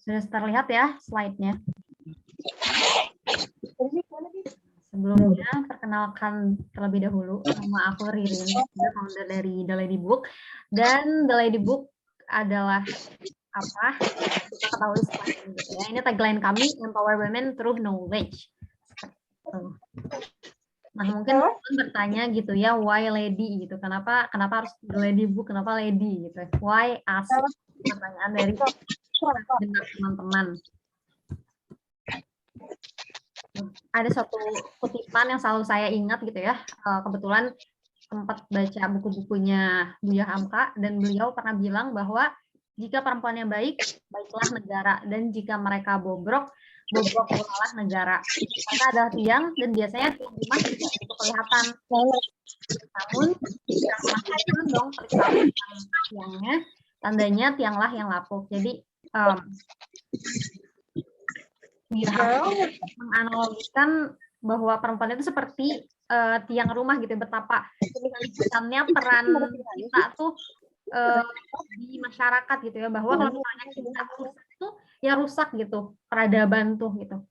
Sudah terlihat ya slide-nya. Sebelumnya, perkenalkan terlebih dahulu, nama aku Ririn, founder dari The Lady Book. Dan The Lady Book adalah apa? Kita ketahui seperti ini, gitu ya. Ini tagline kami, Empower Women Through Knowledge. Nah, mungkin teman bertanya gitu ya, why lady gitu? Kenapa harus The Lady Book? Kenapa lady gitu? Why? Asik pertanyaan dari teman-teman. Ada satu kutipan yang selalu saya ingat gitu ya. Kebetulan sempat baca buku-bukunya Buya Hamka dan beliau pernah bilang bahwa jika perempuan yang baik, baiklah negara, dan jika mereka bobrok, bobrok pulalah negara. Mereka adalah tiang dan biasanya tiang rumah tidak begitu kelihatan. Namun jika memastikan dong periksa tiangnya, tandanya tianglah yang lapuk. Jadi menganalogikan bahwa perempuan itu seperti tiang rumah gitu, betapa signifikannya peran kita tuh di masyarakat gitu ya, bahwa kalau misalnya kita rusak tuh ya rusak gitu peradaban tuh gitu.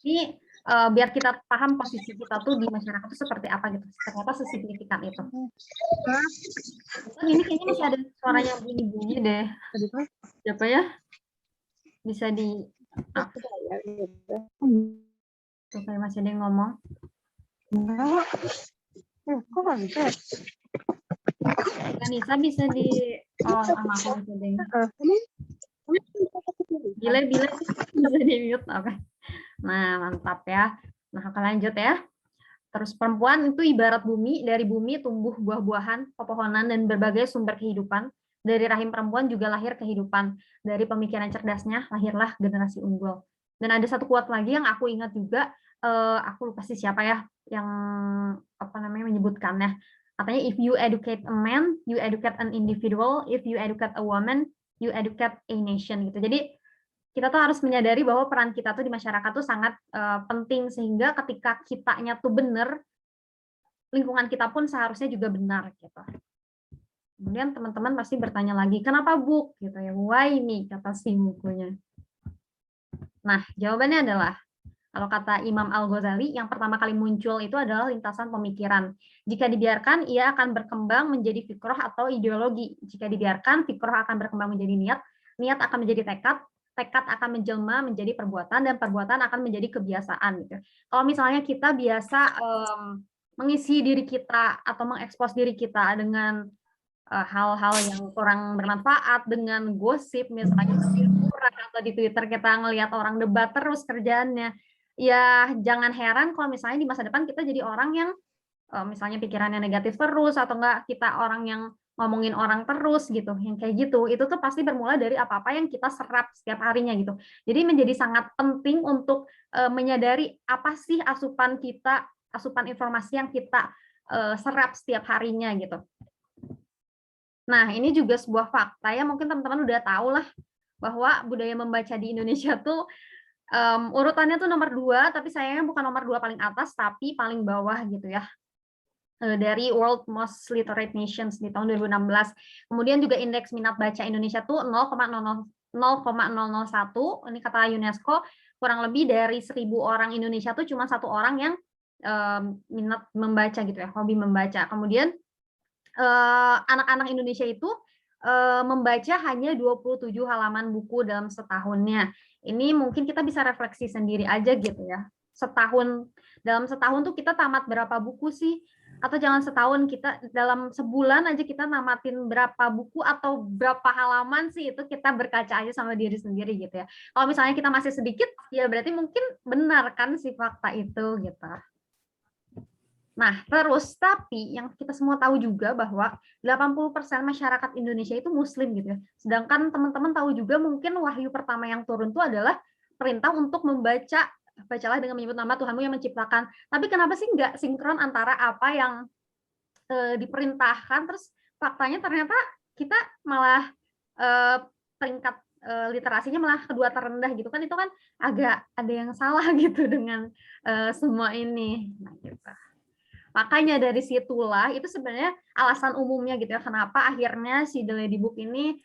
Ini biar kita paham posisi kita tuh di masyarakat itu seperti apa gitu, ternyata sesignifikan itu. Ini kayaknya masih ada suaranya bunyi-bunyi deh. Siapa ya? Bisa di tuh kayak masih ada yang ngomong. Kok nggak bisa? Kanisa bisa di sama aku bisa deh. Bila bisa di mute, oke. Nah, mantap ya. Nah, akan lanjut ya. Terus perempuan itu ibarat bumi, dari bumi tumbuh buah-buahan, pepohonan, dan berbagai sumber kehidupan. Dari rahim perempuan juga lahir kehidupan. Dari pemikiran cerdasnya lahirlah generasi unggul. Dan ada satu quote lagi yang aku ingat juga, aku lupa sih siapa ya yang apa namanya menyebutkannya. Katanya if you educate a man, you educate an individual. If you educate a woman, you educate a nation gitu. Jadi kita tuh harus menyadari bahwa peran kita tuh di masyarakat tuh sangat penting, sehingga ketika kitanya tuh benar, lingkungan kita pun seharusnya juga benar gitu. Kemudian teman-teman pasti bertanya lagi, kenapa book gitu ya? Why nih kata si bukunya. Nah, jawabannya adalah kalau kata Imam Al-Ghazali, yang pertama kali muncul itu adalah lintasan pemikiran. Jika dibiarkan, ia akan berkembang menjadi fikroh atau ideologi. Jika dibiarkan, fikroh akan berkembang menjadi niat, niat akan menjadi tekad, tekad akan menjelma menjadi perbuatan, dan perbuatan akan menjadi kebiasaan. Gitu. Kalau misalnya kita biasa mengisi diri kita atau mengekspos diri kita dengan hal-hal yang kurang bermanfaat, dengan gosip, misalnya atau di Twitter kita ngelihat orang debat terus kerjaannya, ya jangan heran kalau misalnya di masa depan kita jadi orang yang misalnya pikirannya negatif terus, atau enggak kita orang yang ngomongin orang terus gitu, yang kayak gitu. Itu tuh pasti bermula dari apa-apa yang kita serap setiap harinya gitu. Jadi menjadi sangat penting untuk menyadari apa sih asupan kita, asupan informasi yang kita serap setiap harinya gitu. Nah, ini juga sebuah fakta ya, mungkin teman-teman udah tahu lah bahwa budaya membaca di Indonesia tuh urutannya tuh nomor 2, tapi sayangnya bukan nomor 2 paling atas, tapi paling bawah gitu ya. Dari World Most Literate Nations di tahun 2016. Kemudian juga indeks minat baca Indonesia tuh 0,001, ini kata UNESCO, kurang lebih dari 1.000 orang Indonesia tuh cuma 1 orang yang minat membaca gitu ya, hobi membaca. Kemudian anak-anak Indonesia itu membaca hanya 27 halaman buku dalam setahunnya. Ini mungkin kita bisa refleksi sendiri aja gitu ya. Dalam setahun tuh kita tamat berapa buku sih? Atau jangan setahun, kita dalam sebulan aja kita namatin berapa buku atau berapa halaman sih, itu kita berkaca aja sama diri sendiri gitu ya. Kalau misalnya kita masih sedikit, ya berarti mungkin benar kan si fakta itu gitu. Nah, terus tapi yang kita semua tahu juga bahwa 80% masyarakat Indonesia itu muslim gitu ya. Sedangkan teman-teman tahu juga mungkin wahyu pertama yang turun itu adalah perintah untuk membaca, bacalah dengan menyebut nama Tuhanmu yang menciptakan. Tapi kenapa sih nggak sinkron antara apa yang diperintahkan, terus faktanya ternyata kita malah peringkat literasinya malah kedua terendah gitu kan, itu kan agak ada yang salah gitu dengan semua ini. Nah, gitu. Makanya dari situlah itu sebenarnya alasan umumnya gitu ya, kenapa akhirnya si The Lady Book ini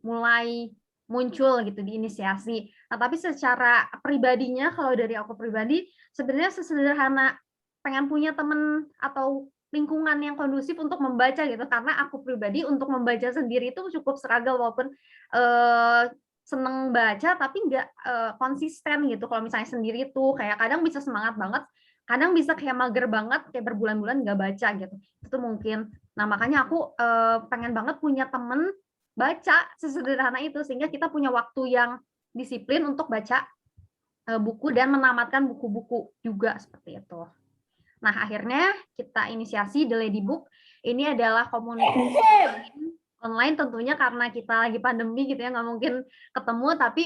mulai muncul gitu, diinisiasi. Nah, tapi secara pribadinya, kalau dari aku pribadi, sebenarnya sesederhana pengen punya teman atau lingkungan yang kondusif untuk membaca gitu, karena aku pribadi untuk membaca sendiri itu cukup struggle, walaupun seneng baca tapi nggak konsisten gitu. Kalau misalnya sendiri tuh kayak kadang bisa semangat banget, kadang bisa kayak mager banget, kayak berbulan-bulan nggak baca gitu. Itu mungkin. Nah, makanya aku pengen banget punya temen baca sesederhana itu, sehingga kita punya waktu yang disiplin untuk baca buku dan menamatkan buku-buku juga seperti itu. Nah, akhirnya kita inisiasi The Lady Book. Ini adalah komunitas online tentunya karena kita lagi pandemi gitu ya, nggak mungkin ketemu, tapi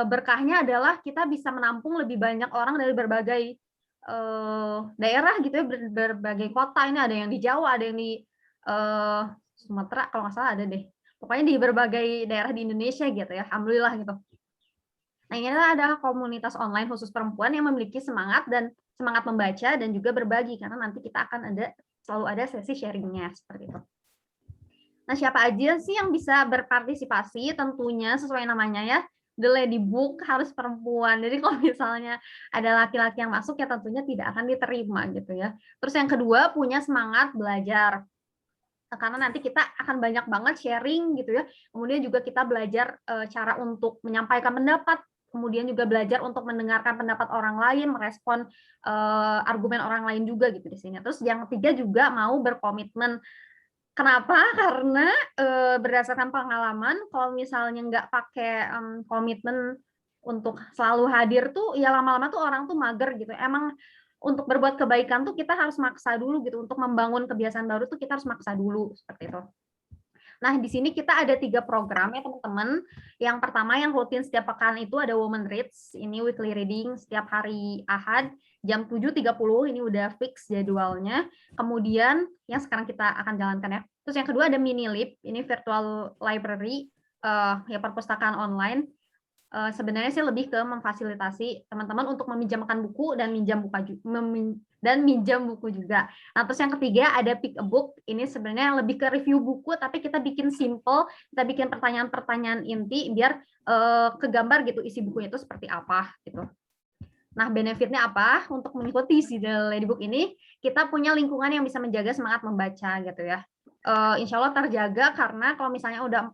berkahnya adalah kita bisa menampung lebih banyak orang dari berbagai daerah gitu ya, berbagai kota. Ini ada yang di Jawa, ada yang di Sumatera, kalau nggak salah ada deh. Pokoknya di berbagai daerah di Indonesia gitu ya, alhamdulillah gitu. Nah, ini adalah komunitas online khusus perempuan yang memiliki semangat membaca dan juga berbagi, karena nanti kita akan selalu ada sesi sharingnya seperti itu. Nah, siapa aja sih yang bisa berpartisipasi? Tentunya sesuai namanya ya, The Lady Book harus perempuan. Jadi kalau misalnya ada laki-laki yang masuk ya tentunya tidak akan diterima gitu ya. Terus yang kedua, punya semangat belajar. Karena nanti kita akan banyak banget sharing gitu ya. Kemudian juga kita belajar cara untuk menyampaikan pendapat, kemudian juga belajar untuk mendengarkan pendapat orang lain, merespon argumen orang lain juga gitu di sini. Terus yang ketiga juga mau berkomitmen. Kenapa? Karena berdasarkan pengalaman, kalau misalnya nggak pakai komitmen untuk selalu hadir tuh, ya lama-lama tuh orang tuh mager gitu. Emang untuk berbuat kebaikan tuh kita harus maksa dulu gitu. Untuk membangun kebiasaan baru tuh kita harus maksa dulu seperti itu. Nah, di sini kita ada 3 program ya teman-teman. Yang pertama yang rutin setiap pekan itu ada Women Reads. Ini weekly reading setiap hari Ahad jam 7.30, ini udah fix jadwalnya. Kemudian yang sekarang kita akan jalankan ya. Terus yang kedua ada Mini Lib, ini virtual library, ya perpustakaan online. Sebenarnya sih lebih ke memfasilitasi teman-teman untuk meminjamkan buku dan minjam buku juga. Nah, terus yang ketiga ada Pick a Book. Ini sebenarnya lebih ke review buku, tapi kita bikin simple, kita bikin pertanyaan-pertanyaan inti biar kegambar gitu isi bukunya itu seperti apa gitu. Nah, benefitnya apa? Untuk mengikuti si The Lady Book ini, kita punya lingkungan yang bisa menjaga semangat membaca gitu ya. Insya Allah terjaga, karena kalau misalnya udah 4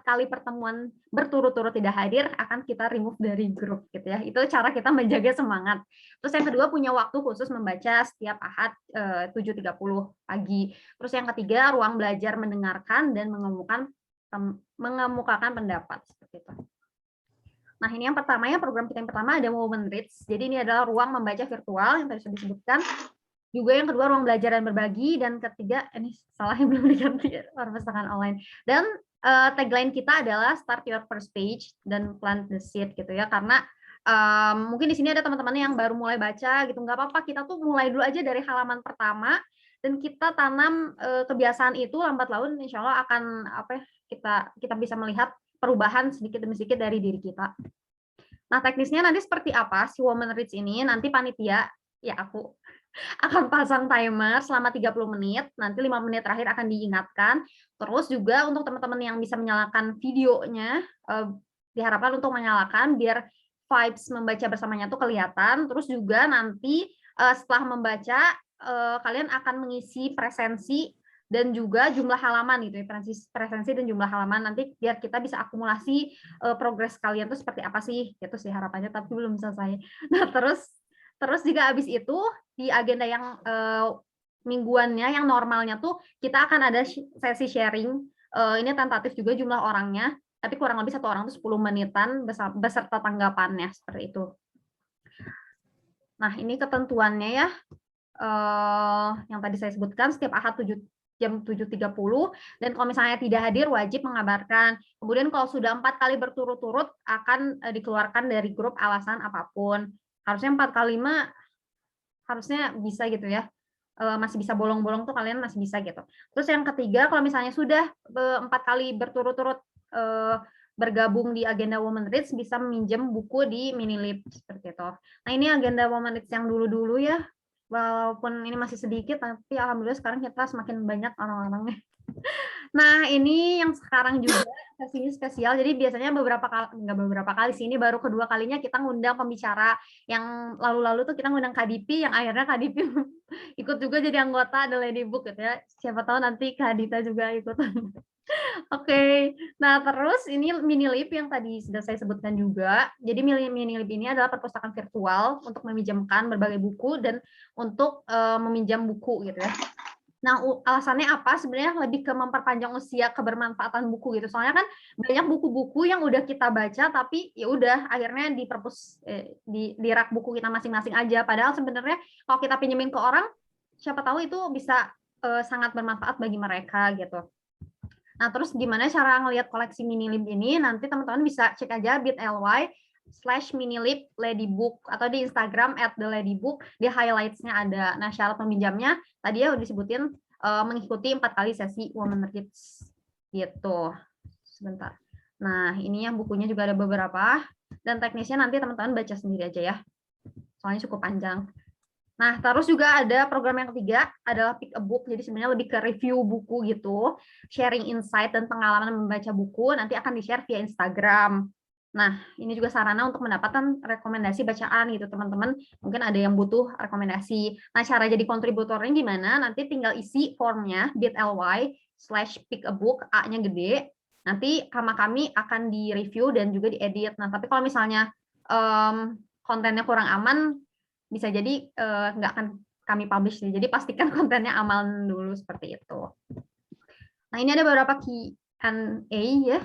kali pertemuan berturut-turut tidak hadir, akan kita remove dari grup gitu ya. Itu cara kita menjaga semangat. Terus yang kedua, punya waktu khusus membaca setiap Ahad 7.30 pagi. Terus yang ketiga, ruang belajar mendengarkan dan mengemukakan pendapat seperti itu. Nah, ini yang pertama ya, program kita yang pertama ada Women Reads. Jadi ini adalah ruang membaca virtual yang tadi sudah disebutkan. Juga yang kedua ruang belajar dan berbagi, dan ketiga ini salah yang belum diganti, perpustakaan online. Dan tagline kita adalah start your first page dan plant the seed gitu ya, karena mungkin di sini ada teman-teman yang baru mulai baca gitu, nggak apa-apa, kita tuh mulai dulu aja dari halaman pertama dan kita tanam kebiasaan itu, lambat laun insya Allah akan kita bisa melihat perubahan sedikit demi sedikit dari diri kita. Nah, teknisnya nanti seperti apa si Women Reads ini? Nanti panitia, ya aku akan pasang timer selama 30 menit, nanti 5 menit terakhir akan diingatkan. Terus juga untuk teman-teman yang bisa menyalakan videonya, diharapkan untuk menyalakan biar vibes membaca bersamanya tuh kelihatan. Terus juga nanti setelah membaca, kalian akan mengisi presensi dan juga jumlah halaman gitu ya, presensi dan jumlah halaman, nanti biar kita bisa akumulasi progres kalian tuh seperti apa sih, itu sih harapannya, tapi belum selesai. Nah, terus juga habis itu di agenda yang mingguannya, yang normalnya tuh kita akan ada sesi sharing. Ini tentatif juga jumlah orangnya, tapi kurang lebih 1 orang tuh 10 menitan beserta tanggapannya seperti itu. Nah, ini ketentuannya ya, yang tadi saya sebutkan setiap Ahad jam 7.30, dan kalau misalnya tidak hadir wajib mengabarkan. Kemudian kalau sudah 4 kali berturut-turut akan dikeluarkan dari grup alasan apapun. Harusnya 4 kali mah harusnya bisa gitu ya, masih bisa bolong-bolong tuh kalian masih bisa gitu. Terus yang ketiga, kalau misalnya sudah 4 kali berturut-turut bergabung di agenda Women Reads, bisa meminjam buku di Minilib seperti itu. Nah, ini agenda Women Reads yang dulu-dulu ya, walaupun ini masih sedikit, tapi alhamdulillah sekarang kita semakin banyak orang-orangnya. Nah, ini yang sekarang juga sesinya spesial. Jadi biasanya nggak beberapa kali sih, ini baru kedua kalinya kita ngundang pembicara. Yang lalu-lalu tuh kita ngundang Kak Dipi, yang akhirnya Kak Dipi ikut juga jadi anggota The Lady Book gitu ya. Siapa tahu nanti Kak Dita juga ikut. Oke, nah terus ini mini lib yang tadi sudah saya sebutkan juga. Jadi mini lib ini adalah perpustakaan virtual untuk meminjamkan berbagai buku dan untuk meminjam buku gitu ya. Nah, alasannya apa? Sebenarnya lebih ke memperpanjang usia kebermanfaatan buku gitu. Soalnya kan banyak buku-buku yang udah kita baca tapi ya udah akhirnya di perpus di rak buku kita masing-masing aja. Padahal sebenarnya kalau kita pinjemin ke orang, siapa tahu itu bisa sangat bermanfaat bagi mereka gitu. Nah, terus gimana cara ngelihat koleksi minilib ini? Nanti teman-teman bisa cek aja bit.ly/minilib ladybook atau di Instagram @theladybook, di highlights-nya ada. Nah, syarat peminjamnya tadi ya udah disebutin mengikuti 4 kali sesi Women Reads gitu. Sebentar. Nah, ini yang bukunya juga ada beberapa dan teknisnya nanti teman-teman baca sendiri aja ya. Soalnya cukup panjang. Nah, terus juga ada program yang ketiga adalah Pick a Book. Jadi sebenarnya lebih ke review buku gitu, sharing insight dan pengalaman membaca buku nanti akan di-share via Instagram. Nah, ini juga sarana untuk mendapatkan rekomendasi bacaan gitu, teman-teman. Mungkin ada yang butuh rekomendasi. Nah, cara jadi kontributornya gimana? Nanti tinggal isi formnya bit.ly/pickabook, A-nya gede. Nanti sama kami akan di-review dan juga diedit. Nah, tapi kalau misalnya kontennya kurang aman, bisa jadi nggak akan kami publish. Jadi pastikan kontennya aman dulu seperti itu. Nah, ini ada beberapa Q&A ya.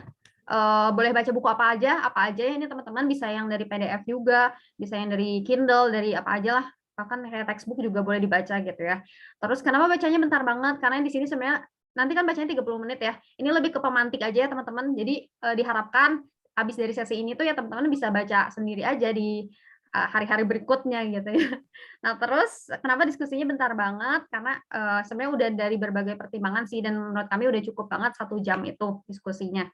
Boleh baca buku apa aja ya ini teman-teman, bisa yang dari PDF juga, bisa yang dari Kindle, dari apa aja lah, bahkan kayak textbook juga boleh dibaca gitu ya. Terus kenapa bacanya bentar banget? Karena di sini sebenarnya nanti kan bacanya 30 menit ya. Ini lebih ke pemantik aja ya teman-teman. Jadi diharapkan habis dari sesi ini tuh ya teman-teman bisa baca sendiri aja di hari-hari berikutnya gitu ya. Nah, terus kenapa diskusinya bentar banget? Karena sebenarnya udah dari berbagai pertimbangan sih, dan menurut kami udah cukup banget 1 jam itu diskusinya.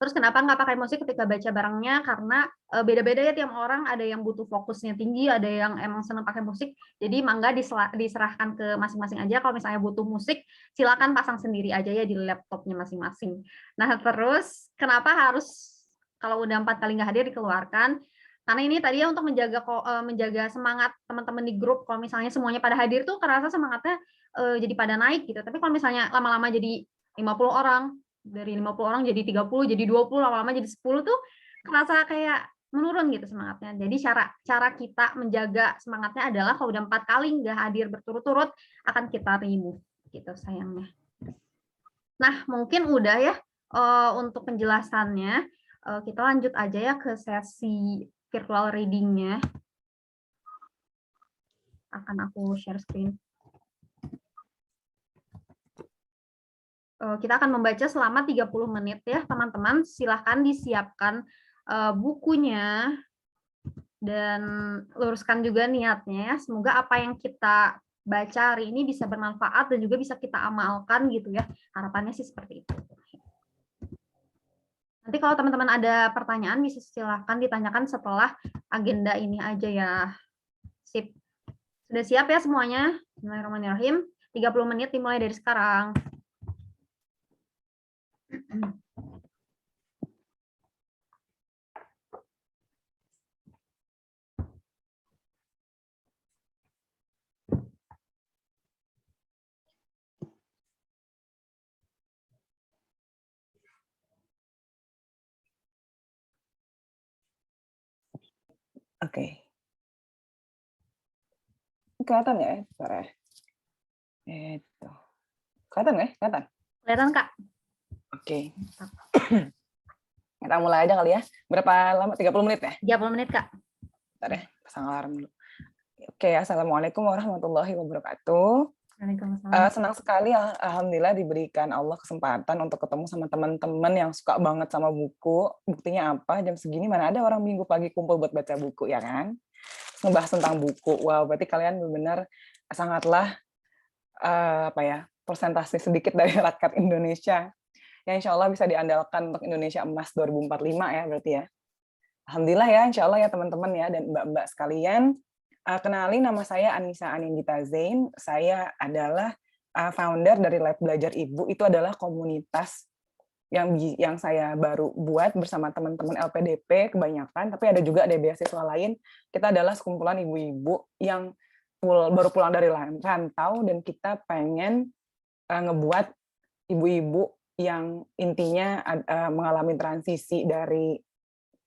Terus kenapa nggak pakai musik ketika baca barengnya? Karena beda-beda ya tiap orang, ada yang butuh fokusnya tinggi, ada yang emang senang pakai musik. Jadi mangga diserahkan ke masing-masing aja. Kalau misalnya butuh musik, silakan pasang sendiri aja ya di laptopnya masing-masing. Nah, terus kenapa harus kalau udah 4 kali nggak hadir dikeluarkan? Karena ini tadi ya untuk menjaga semangat teman-teman di grup. Kalau misalnya semuanya pada hadir tuh kerasa semangatnya jadi pada naik gitu. Tapi kalau misalnya lama-lama jadi 50 orang, dari 50 orang jadi 30, jadi 20, lama-lama jadi 10 tuh kerasa kayak menurun gitu semangatnya. Jadi cara kita menjaga semangatnya adalah kalau udah 4 kali nggak hadir berturut-turut akan kita remove gitu sayangnya. Nah, mungkin udah ya untuk penjelasannya. Kita lanjut aja ya ke sesi virtual reading-nya. Akan aku share screen. Kita akan membaca selama 30 menit ya, teman-teman. Silahkan disiapkan bukunya dan luruskan juga niatnya ya. Semoga apa yang kita baca hari ini bisa bermanfaat dan juga bisa kita amalkan gitu ya. Harapannya sih seperti itu. Nanti kalau teman-teman ada pertanyaan bisa silahkan ditanyakan setelah agenda ini aja ya. Sip. Sudah siap ya semuanya? Bismillahirrahmanirrahim. 30 menit dimulai dari sekarang. Oke. Kelihatan ya suara? Itu. Kelihatan nggak? Kelihatan? Kelihatan, Kak. Oke. Kita mulai aja kali ya. Berapa lama? 30 menit ya? 30 menit, Kak. Bentar ya, pasang alarm dulu. Oke, Assalamualaikum warahmatullahi wabarakatuh. Senang sekali, alhamdulillah diberikan Allah kesempatan untuk ketemu sama teman-teman yang suka banget sama buku. Buktinya apa? Jam segini mana ada orang Minggu pagi kumpul buat baca buku, ya kan? Ngebahas tentang buku. Wow, berarti kalian benar-benar sangatlah persentase sedikit dari rakyat Indonesia yang insya Allah bisa diandalkan untuk Indonesia Emas 2045 ya berarti ya. Alhamdulillah ya, insya Allah ya teman-teman ya dan mbak-mbak sekalian. Kenalin, nama saya Anissa Anindita Zain. Saya adalah founder dari Lab Belajar Ibu. Itu adalah komunitas yang saya baru buat bersama teman-teman LPDP kebanyakan, tapi ada juga ada beasiswa lain. Kita adalah sekumpulan ibu-ibu yang baru pulang dari rantau, dan kita pengen ngebuat ibu-ibu yang intinya mengalami transisi dari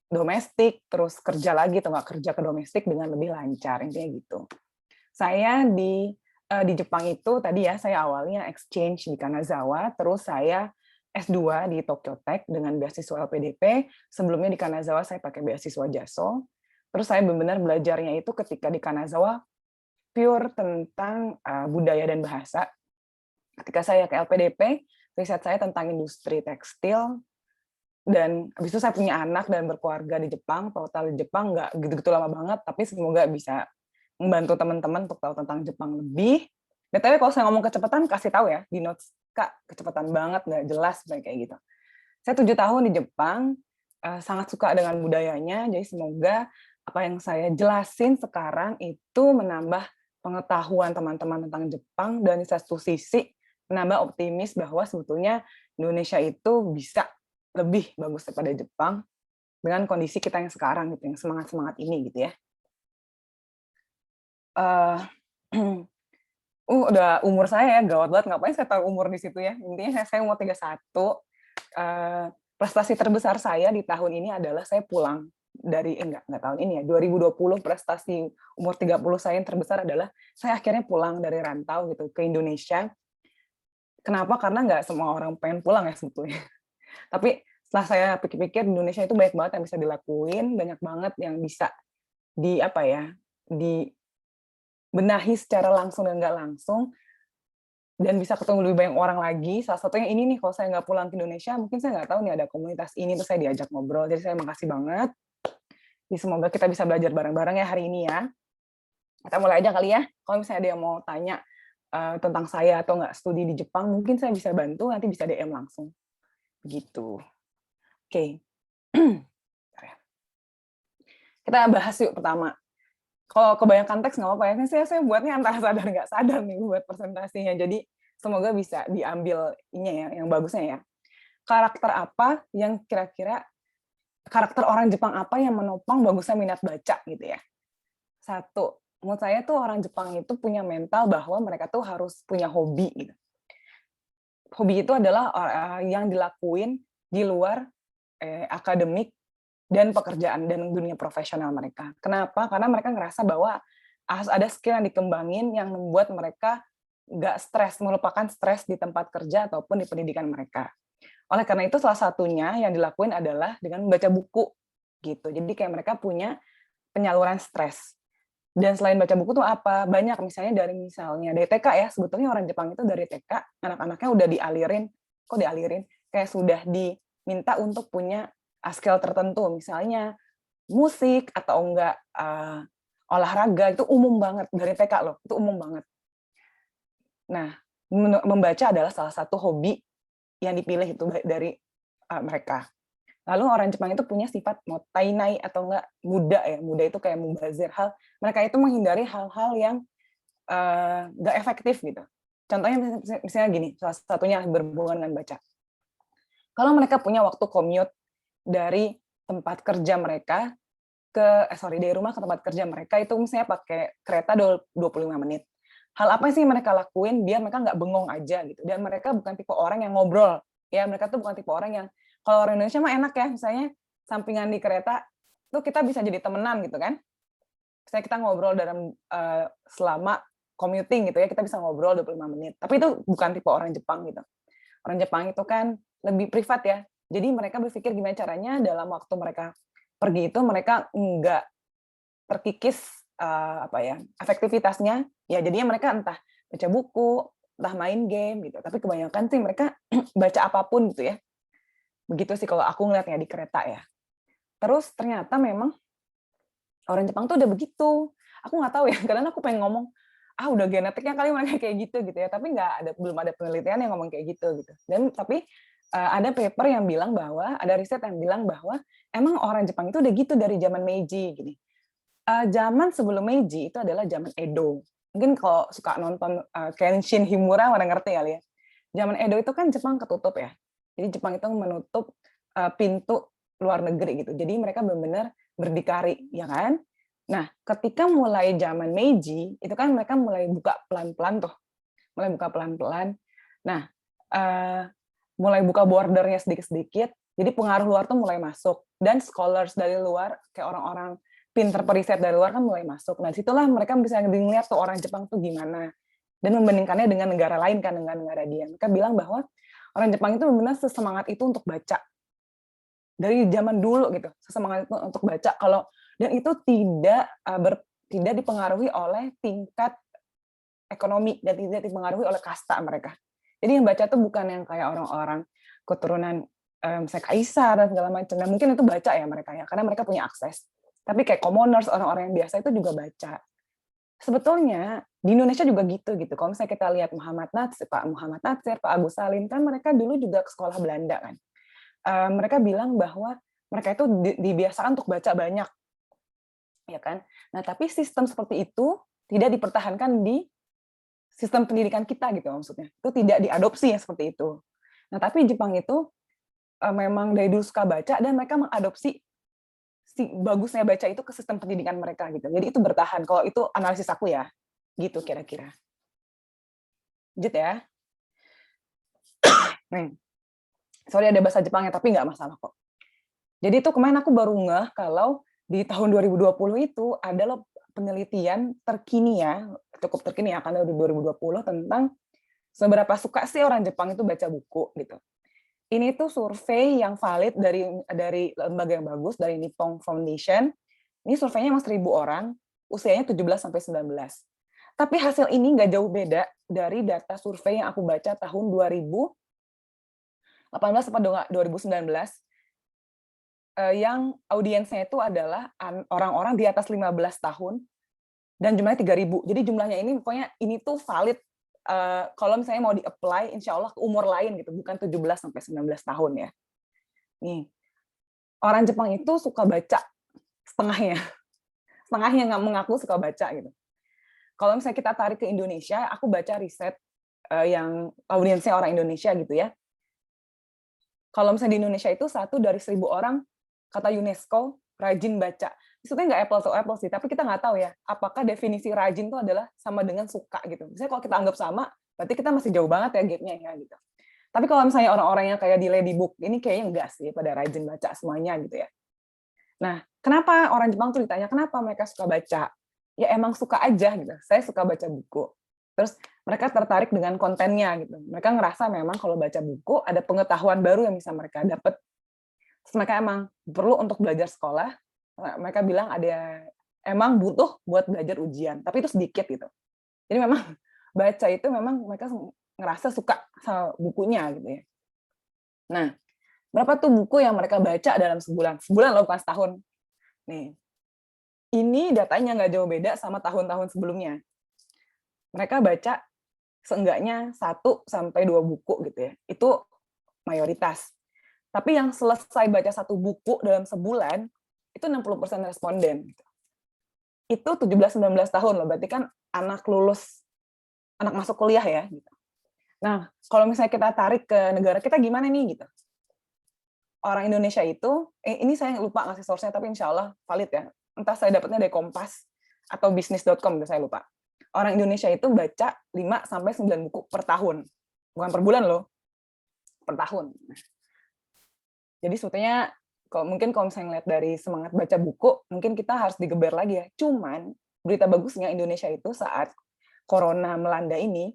domestik terus kerja lagi atau nggak kerja ke domestik dengan lebih lancar, intinya gitu. Saya di Jepang itu tadi ya, saya awalnya exchange di Kanazawa, terus saya S2 di Tokyo Tech dengan beasiswa LPDP. Sebelumnya di Kanazawa saya pakai beasiswa JASO. Terus saya benar-benar belajarnya itu ketika di Kanazawa pure tentang budaya dan bahasa. Ketika saya ke LPDP, riset saya tentang industri tekstil, dan habis itu saya punya anak dan berkeluarga di Jepang. Total di Jepang nggak gitu-gitu lama banget, tapi semoga bisa membantu teman-teman untuk tahu tentang Jepang lebih. Tapi kalau saya ngomong kecepatan, kasih tahu ya di notes, Kak, kecepatan banget, nggak jelas kayak gitu. Saya 7 tahun di Jepang, sangat suka dengan budayanya, jadi semoga apa yang saya jelasin sekarang itu menambah pengetahuan teman-teman tentang Jepang, dan di satu sisi menambah optimis bahwa sebetulnya Indonesia itu bisa lebih bagus daripada Jepang dengan kondisi kita yang sekarang gitu, yang semangat-semangat ini gitu ya. Udah umur saya ya, gawat banget, ngapain saya tahu umur di situ ya. Intinya saya umur 31. Prestasi terbesar saya di tahun ini adalah saya pulang dari enggak tahun ini ya, 2020. Prestasi umur 30 saya yang terbesar adalah saya akhirnya pulang dari rantau gitu ke Indonesia. Kenapa? Karena nggak semua orang pengen pulang ya sebetulnya. Tapi setelah saya pikir-pikir, di Indonesia itu banyak banget yang bisa dilakuin, banyak banget yang bisa dibenahi secara langsung dan nggak langsung, dan bisa ketemu lebih banyak orang lagi. Salah satunya ini nih, kalau saya nggak pulang ke Indonesia, mungkin saya nggak tahu nih ada komunitas ini, terus saya diajak ngobrol. Jadi saya makasih banget. Jadi semoga kita bisa belajar bareng-bareng ya hari ini ya. Kita mulai aja kali ya. Kalau misalnya ada yang mau tanya tentang saya atau nggak studi di Jepang, mungkin saya bisa bantu, nanti bisa DM langsung. Begitu. Oke. Kita bahas yuk pertama. Kalau kebanyakan teks nggak apa-apa ya, saya buatnya antara sadar nggak sadar nih buat presentasinya. Jadi semoga bisa diambil ya, yang bagusnya ya. Karakter apa yang kira-kira, karakter orang Jepang apa yang menopang bagusnya minat baca gitu ya. Satu, menurut saya tuh orang Jepang itu punya mental bahwa mereka tuh harus punya hobi gitu. Hobi itu adalah yang dilakuin di luar akademik dan pekerjaan dan dunia profesional mereka. Kenapa? Karena mereka ngerasa bahwa harus ada skill yang dikembangin yang membuat mereka nggak stres, melupakan stres di tempat kerja ataupun di pendidikan mereka. Oleh karena itu salah satunya yang dilakuin adalah dengan membaca buku gitu. Jadi kayak mereka punya penyaluran stres. Dan selain baca buku tuh apa? Banyak, misalnya dari TK ya, sebetulnya orang Jepang itu dari TK anak-anaknya udah dialirin, kayak sudah diminta untuk punya skill tertentu, misalnya musik atau enggak olahraga, itu umum banget dari TK loh, itu umum banget. Nah, membaca adalah salah satu hobi yang dipilih itu dari mereka. Lalu orang Jepang itu punya sifat mottainai atau enggak muda ya, muda itu kayak mubazir, mereka itu menghindari hal-hal yang enggak efektif gitu. Contohnya misalnya gini, salah satunya berhubungan dengan baca. Kalau mereka punya waktu commute dari tempat kerja mereka dari rumah ke tempat kerja mereka itu misalnya pakai kereta 25 menit. Hal apa sih mereka lakuin biar mereka nggak bengong aja gitu. Dan mereka bukan tipe orang yang ngobrol. Ya, mereka tuh bukan tipe orang yang, kalau orang Indonesia mah enak ya, misalnya sampingan di kereta tuh kita bisa jadi temenan gitu kan. Misalnya kita ngobrol selama commuting gitu ya, kita bisa ngobrol 25 menit. Tapi itu bukan tipe orang Jepang gitu. Orang Jepang itu kan lebih privat ya. Jadi mereka berpikir gimana caranya dalam waktu mereka pergi itu mereka enggak terkikis efektivitasnya. Ya jadinya mereka entah baca buku, entah main game gitu. Tapi kebanyakan sih mereka baca apapun gitu ya. Begitu sih kalau aku ngeliatnya di kereta ya. Terus ternyata memang orang Jepang tuh udah begitu. Aku nggak tahu ya, karena aku pengen ngomong, udah genetiknya kali mereka kayak gitu ya. Tapi belum ada penelitian yang ngomong kayak gitu. Dan tapi ada paper yang bilang bahwa, ada riset yang bilang bahwa emang orang Jepang itu udah gitu dari zaman Meiji gini. Zaman sebelum Meiji itu adalah zaman Edo. mungkin kalau suka nonton Kenshin Himura mana ngerti kali ya. Zaman Edo itu kan Jepang ketutup ya. Jadi Jepang itu menutup pintu luar negeri gitu. Jadi mereka benar-benar berdikari, ya kan? Nah, ketika mulai zaman Meiji, itu kan mereka mulai buka pelan-pelan tuh. Mulai buka pelan-pelan. Nah, mulai buka bordernya sedikit-sedikit. Jadi pengaruh luar tuh mulai masuk. Dan scholars dari luar, kayak orang-orang pinter periset dari luar kan mulai masuk. Nah, situlah mereka bisa ngeliat tuh orang Jepang tuh gimana. Dan membandingkannya dengan negara lain kan, dengan negara dia. Mereka bilang bahwa orang Jepang itu benar sesemangat itu untuk baca. Dari zaman dulu gitu, sesemangat itu untuk baca. Dan itu tidak dipengaruhi oleh tingkat ekonomi dan tidak dipengaruhi oleh kasta mereka. Jadi yang baca tuh bukan yang kayak orang-orang keturunan misalnya kaisar dan segala macam. Dan mungkin itu baca ya mereka ya, karena mereka punya akses. Tapi kayak commoners, orang-orang yang biasa itu juga baca. Sebetulnya di Indonesia juga gitu. Kalau misalnya kita lihat Pak Muhammad Natsir, Pak Agus Salim, kan mereka dulu juga ke sekolah Belanda kan. Mereka bilang bahwa mereka itu dibiasakan untuk baca banyak, ya kan. Nah, tapi sistem seperti itu tidak dipertahankan di sistem pendidikan kita gitu maksudnya. Itu tidak diadopsi ya seperti itu. Nah, tapi Jepang itu memang dari dulu suka baca dan mereka mengadopsi si bagusnya baca itu ke sistem pendidikan mereka gitu. Jadi itu bertahan. Kalau itu analisis aku ya, gitu kira-kira. Lanjut ya. Sorry ada bahasa Jepangnya, tapi nggak masalah kok. Jadi itu kemarin aku baru ngeh kalau di tahun 2020 itu ada loh penelitian terkini ya, cukup terkini ya, karena di 2020 tentang seberapa suka sih orang Jepang itu baca buku gitu. Ini tuh survei yang valid dari lembaga yang bagus, dari Nippon Foundation. Ini surveinya emang 1.000 orang, usianya 17 sampai 19. Tapi hasil ini nggak jauh beda dari data survei yang aku baca tahun 2018 atau 2019, yang audiensnya itu adalah orang-orang di atas 15 tahun, dan jumlahnya 3.000. Jadi jumlahnya ini pokoknya ini tuh valid kalau misalnya mau di-apply insya Allah ke umur lain gitu, bukan 17 sampai 19 tahun ya. Nih, orang Jepang itu suka baca setengahnya. Setengahnya nggak mengaku suka baca gitu. Kalau misalnya kita tarik ke Indonesia, aku baca riset yang audiensnya orang Indonesia gitu ya. Kalau misalnya di Indonesia itu 1 dari 1.000 orang, kata UNESCO, rajin baca. Maksudnya nggak apple to apple sih, tapi kita nggak tahu ya, apakah definisi rajin itu adalah sama dengan suka gitu. Misalnya kalau kita anggap sama, berarti kita masih jauh banget ya gap-nya ya gitu. Tapi kalau misalnya orang-orang yang kayak di Ladybook, ini kayaknya enggak sih pada rajin baca semuanya gitu ya. Nah, kenapa orang Jepang tuh ditanya, kenapa mereka suka baca? Ya emang suka aja gitu. Saya suka baca buku. Terus mereka tertarik dengan kontennya gitu. Mereka ngerasa memang kalau baca buku ada pengetahuan baru yang bisa mereka dapat. Terus mereka emang perlu untuk belajar sekolah. Mereka bilang emang butuh buat belajar ujian, tapi itu sedikit gitu. Jadi memang baca itu memang mereka ngerasa suka sama bukunya gitu ya. Nah, berapa tuh buku yang mereka baca dalam sebulan? Sebulan loh, bukan setahun. Nih, ini datanya nggak jauh beda sama tahun-tahun sebelumnya. Mereka baca seenggaknya 1 sampai 2 buku gitu ya. Itu mayoritas. Tapi yang selesai baca 1 buku dalam sebulan, itu 60% responden. Itu 17-19 tahun loh, berarti kan anak masuk kuliah ya. Gitu. Nah, kalau misalnya kita tarik ke negara kita gimana nih gitu. Orang Indonesia itu, ini saya lupa ngasih source-nya, tapi insya Allah valid ya. Entah saya dapatnya dari Kompas atau bisnis.com, saya lupa. Orang Indonesia itu baca 5-9 buku per tahun. Bukan per bulan loh, per tahun. Jadi sebetulnya mungkin kalau misalnya ngeliat dari semangat baca buku, mungkin kita harus digeber lagi ya. Cuman berita bagusnya Indonesia itu saat corona melanda ini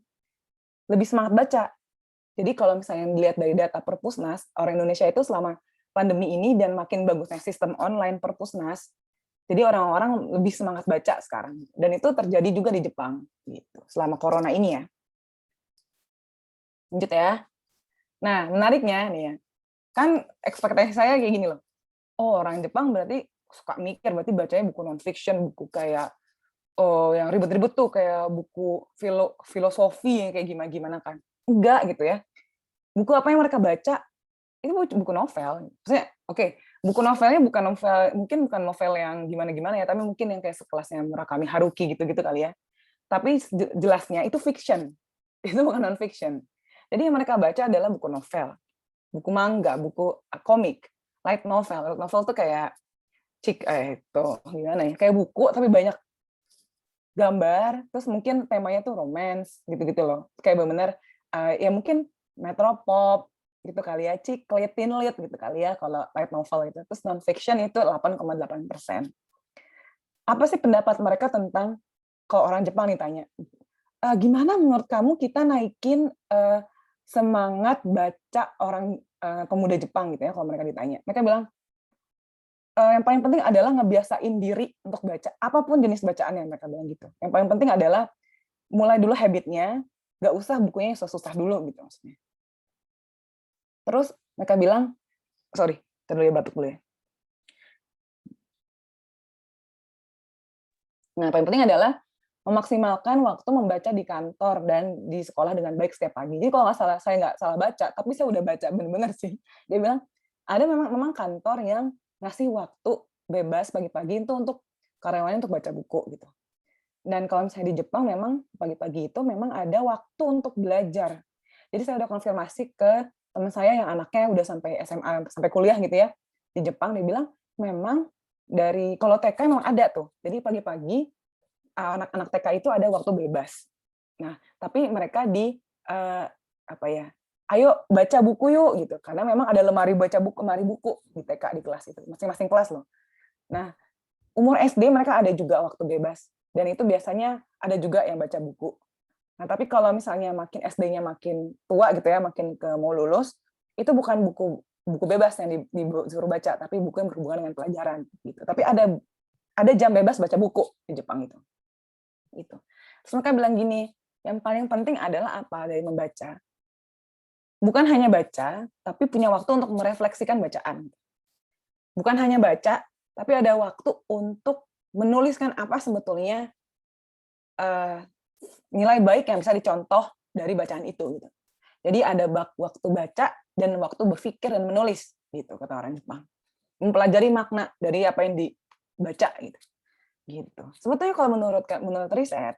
lebih semangat baca. Jadi kalau misalnya dilihat dari data Perpusnas, orang Indonesia itu selama pandemi ini dan makin bagusnya sistem online Perpusnas, jadi orang-orang lebih semangat baca sekarang. Dan itu terjadi juga di Jepang gitu selama corona ini ya. Lanjut ya. Nah, menariknya nih ya. Kan ekspektasi saya kayak gini loh. Oh, orang Jepang berarti suka mikir, berarti bacanya buku non-fiction, buku kayak yang ribet-ribet tuh, kayak buku filosofi yang kayak gimana-gimana kan. Enggak gitu ya. Buku apa yang mereka baca, itu buku novel. Maksudnya, oke, buku novelnya mungkin bukan novel yang gimana-gimana ya, tapi mungkin yang kayak sekelasnya Murakami Haruki gitu-gitu kali ya. tapi jelasnya itu fiction, itu bukan non-fiction. Jadi yang mereka baca adalah buku novel, buku manga, buku komik, light novel. Light novel tuh kayak itu gimana ya? Kayak buku tapi banyak gambar, terus mungkin temanya tuh romance gitu-gitu loh. Kayak benar ya mungkin metropop gitu kali ya, ciklit, teen lit gitu kali ya kalau light novel itu. Terus non-fiction itu 8,8%. Apa sih pendapat mereka tentang kalau orang Jepang ditanya, gimana menurut kamu kita naikin semangat baca orang pemuda Jepang gitu ya kalau mereka ditanya. Mereka bilang yang paling penting adalah ngebiasain diri untuk baca apapun jenis bacaan yang mereka bilang gitu. Yang paling penting adalah mulai dulu habitnya, nggak usah bukunya yang susah dulu gitu maksudnya. Terus mereka bilang, sorry, terlalu ya batuk dulu ya. Nah, paling penting adalah memaksimalkan waktu membaca di kantor dan di sekolah dengan baik setiap pagi. Jadi kalau nggak salah, saya nggak salah baca, tapi saya udah baca benar-benar sih. Dia bilang, ada memang kantor yang ngasih waktu bebas pagi-pagi itu untuk karyawannya untuk baca buku gitu. Dan kalau misalnya di Jepang memang pagi-pagi itu memang ada waktu untuk belajar. Jadi saya udah konfirmasi ke teman saya yang anaknya udah sampai SMA, sampai kuliah gitu ya, di Jepang, dia bilang memang dari kalau TK memang ada tuh. Jadi pagi-pagi anak-anak TK itu ada waktu bebas. Nah, tapi mereka apa ya? Ayo baca buku yuk gitu. Karena memang ada lemari buku di TK di kelas itu, masing-masing kelas loh. Nah, umur SD mereka ada juga waktu bebas. Dan itu biasanya ada juga yang baca buku. Nah, tapi kalau misalnya makin SD-nya makin tua gitu ya, makin ke mau lulus, itu bukan buku bebas yang disuruh baca, tapi buku yang berhubungan dengan pelajaran gitu. Tapi ada jam bebas baca buku di Jepang itu. Gitu. Terus mereka bilang gini, yang paling penting adalah apa dari membaca? Bukan hanya baca, tapi punya waktu untuk merefleksikan bacaan. Bukan hanya baca, tapi ada waktu untuk menuliskan apa sebetulnya nilai baik yang bisa dicontoh dari bacaan itu. Gitu. Jadi ada waktu baca dan waktu berpikir dan menulis, gitu kata orang Jepang. Mempelajari makna dari apa yang dibaca, gitu. Sebetulnya kalau menurut riset,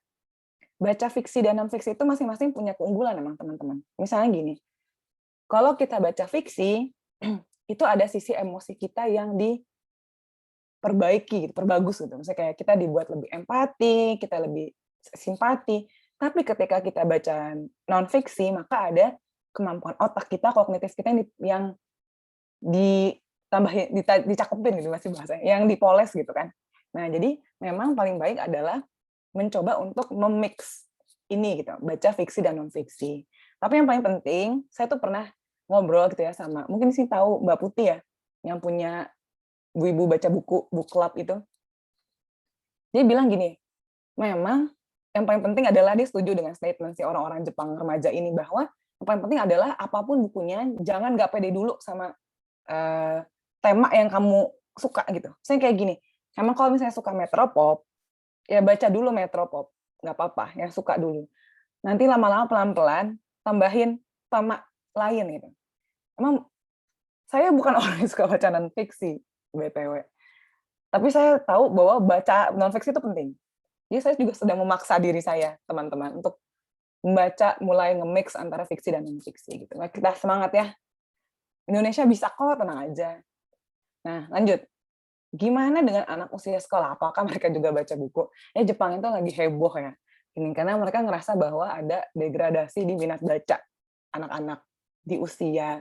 baca fiksi dan non fiksi itu masing-masing punya keunggulan memang teman-teman. Misalnya gini, kalau kita baca fiksi, itu ada sisi emosi kita yang diperbaiki, perbagus gitu. Misalnya kayak kita dibuat lebih empati, kita lebih simpati. Tapi ketika kita baca non fiksi, maka ada kemampuan otak kita, kognitif kita yang ditambahin, dicakepin gitu masih bahasanya, yang dipoles gitu kan. Nah, jadi memang paling baik adalah mencoba untuk memix ini gitu, baca fiksi dan non fiksi. Tapi yang paling penting, saya tuh pernah ngobrol gitu ya sama, mungkin sih tahu Mbak Putih ya, yang punya ibu-ibu baca buku, book club itu. Dia bilang gini, memang yang paling penting adalah dia setuju dengan statement si orang-orang Jepang remaja ini bahwa yang paling penting adalah apapun bukunya, jangan nggak pede dulu sama tema yang kamu suka gitu. Saya kayak gini, emang kalau misalnya suka metropop, ya baca dulu metropop, nggak apa-apa, yang suka dulu. Nanti lama-lama pelan-pelan tambahin tema lain gitu. Emang saya bukan orang yang suka baca non fiksi, BTW. Tapi saya tahu bahwa baca non fiksi itu penting. Jadi saya juga sedang memaksa diri saya, teman-teman, untuk membaca, mulai nge-mix antara fiksi dan non fiksi gitu. Nah, kita semangat ya. Indonesia bisa kok, tenang aja. Nah, lanjut. Gimana dengan anak usia sekolah? Apakah mereka juga baca buku? Ya Jepang itu lagi heboh ya. Ini karena mereka ngerasa bahwa ada degradasi di minat baca anak-anak di usia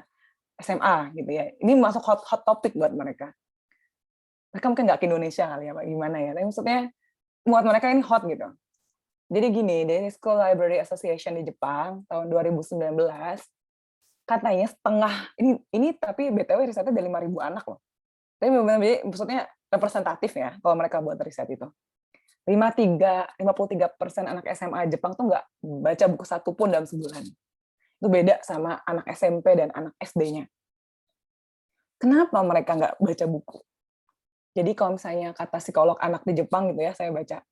SMA gitu ya. Ini masuk hot topic buat mereka. Mereka mungkin nggak ke Indonesia kali ya, Pak. Gimana ya? Tapi maksudnya buat mereka ini hot gitu. Jadi gini, dari School Library Association di Jepang tahun 2019 katanya setengah ini tapi BTW risetnya dari 5.000 anak loh. Tapi benar-benar maksudnya representatif ya kalau mereka buat riset itu. 53% anak SMA Jepang tuh nggak baca buku satu pun dalam sebulan. Itu beda sama anak SMP dan anak SD-nya. Kenapa mereka nggak baca buku? Jadi kalau misalnya kata psikolog anak di Jepang gitu ya, saya baca.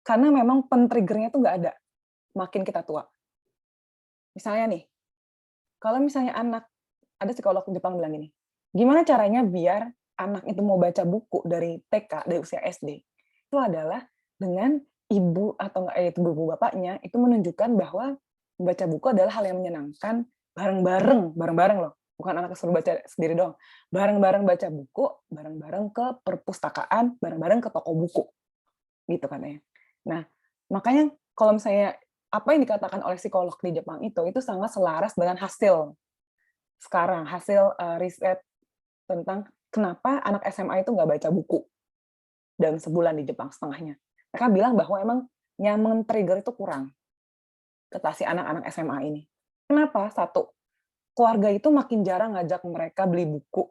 Karena memang pen-triggernya tuh nggak ada makin kita tua. Misalnya nih, kalau misalnya ada psikolog di Jepang bilang gini, gimana caranya biar anak itu mau baca buku dari TK, dari usia SD? Itu adalah dengan ibu atau ibu bapaknya itu menunjukkan bahwa membaca buku adalah hal yang menyenangkan, bareng-bareng loh, bukan anak suruh baca sendiri dong, bareng-bareng baca buku, bareng-bareng ke perpustakaan, bareng-bareng ke toko buku, gitu kan ya. Nah, makanya kalau misalnya apa yang dikatakan oleh psikolog di Jepang itu sangat selaras dengan hasil sekarang, hasil riset tentang kenapa anak SMA itu nggak baca buku dalam sebulan di Jepang setengahnya. Mereka bilang bahwa emang nyaman trigger itu kurang kata si anak-anak SMA ini. Kenapa? Satu, keluarga itu makin jarang ngajak mereka beli buku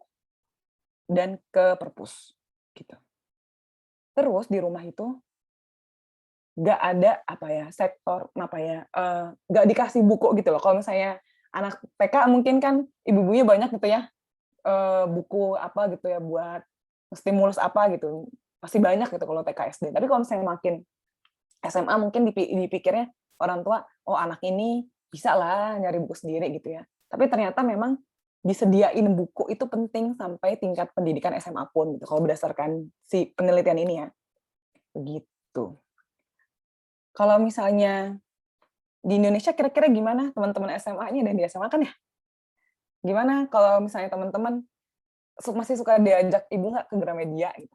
dan ke perpus gitu. Terus di rumah itu nggak ada sektor nggak dikasih buku gitu loh. Kalau misalnya anak TK mungkin kan ibu-ibunya banyak gitu ya, buku apa gitu ya buat stimulus apa gitu, pasti banyak gitu kalau TK SD. Tapi kalau misalnya makin SMA mungkin dipikirnya orang tua, oh anak ini bisa lah nyari buku sendiri gitu ya. Tapi ternyata memang disediain buku itu penting sampai tingkat pendidikan SMA pun gitu. Kalau berdasarkan si penelitian ini ya, begitu. Kalau misalnya di Indonesia kira-kira gimana teman-teman SMA-nya dan di SMA kan ya? Gimana kalau misalnya teman-teman masih suka diajak ibu nggak ke Gramedia gitu?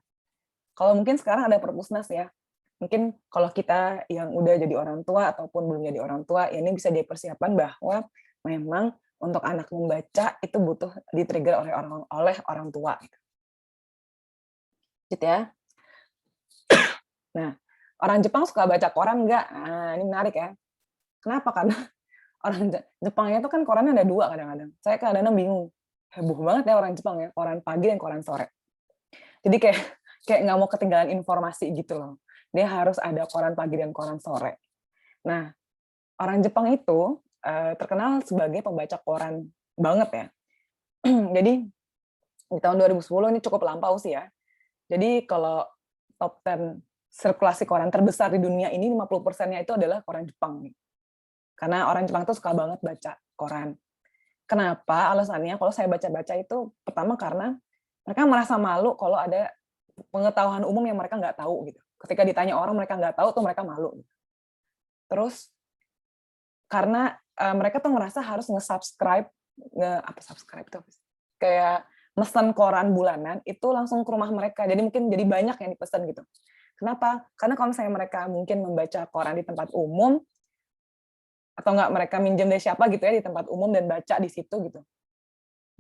Kalau mungkin sekarang ada perpusnas ya, mungkin kalau kita yang udah jadi orang tua ataupun belum jadi orang tua, ya ini bisa dipersiapkan bahwa memang untuk anak membaca itu butuh di-trigger oleh orang tua. Gitu ya. Nah, orang Jepang suka baca koran nggak? Nah, ini menarik ya. Kenapa? Karena orang Jepangnya itu kan korannya ada 2 kadang-kadang. Saya kadang-kadang bingung. Heboh banget ya orang Jepang ya, koran pagi dan koran sore. Jadi kayak nggak mau ketinggalan informasi gitu loh. Dia harus ada koran pagi dan koran sore. Nah, orang Jepang itu terkenal sebagai pembaca koran banget ya. Jadi di tahun 2010 ini cukup lampau sih ya. Jadi kalau top 10 sirkulasi koran terbesar di dunia ini 50%-nya itu adalah koran Jepang. Karena orang Jepang itu suka banget baca koran. Kenapa? Alasannya kalau saya baca-baca itu pertama karena mereka merasa malu kalau ada pengetahuan umum yang mereka nggak tahu gitu. Ketika ditanya orang mereka nggak tahu tuh mereka malu. Terus karena mereka tuh merasa harus nge-subscribe subscribe tuh kayak mesen koran bulanan itu langsung ke rumah mereka. Jadi mungkin jadi banyak yang dipesan gitu. Kenapa? Karena kalau misalnya mereka mungkin membaca koran di tempat umum atau enggak mereka minjem dari siapa gitu ya di tempat umum dan baca di situ gitu.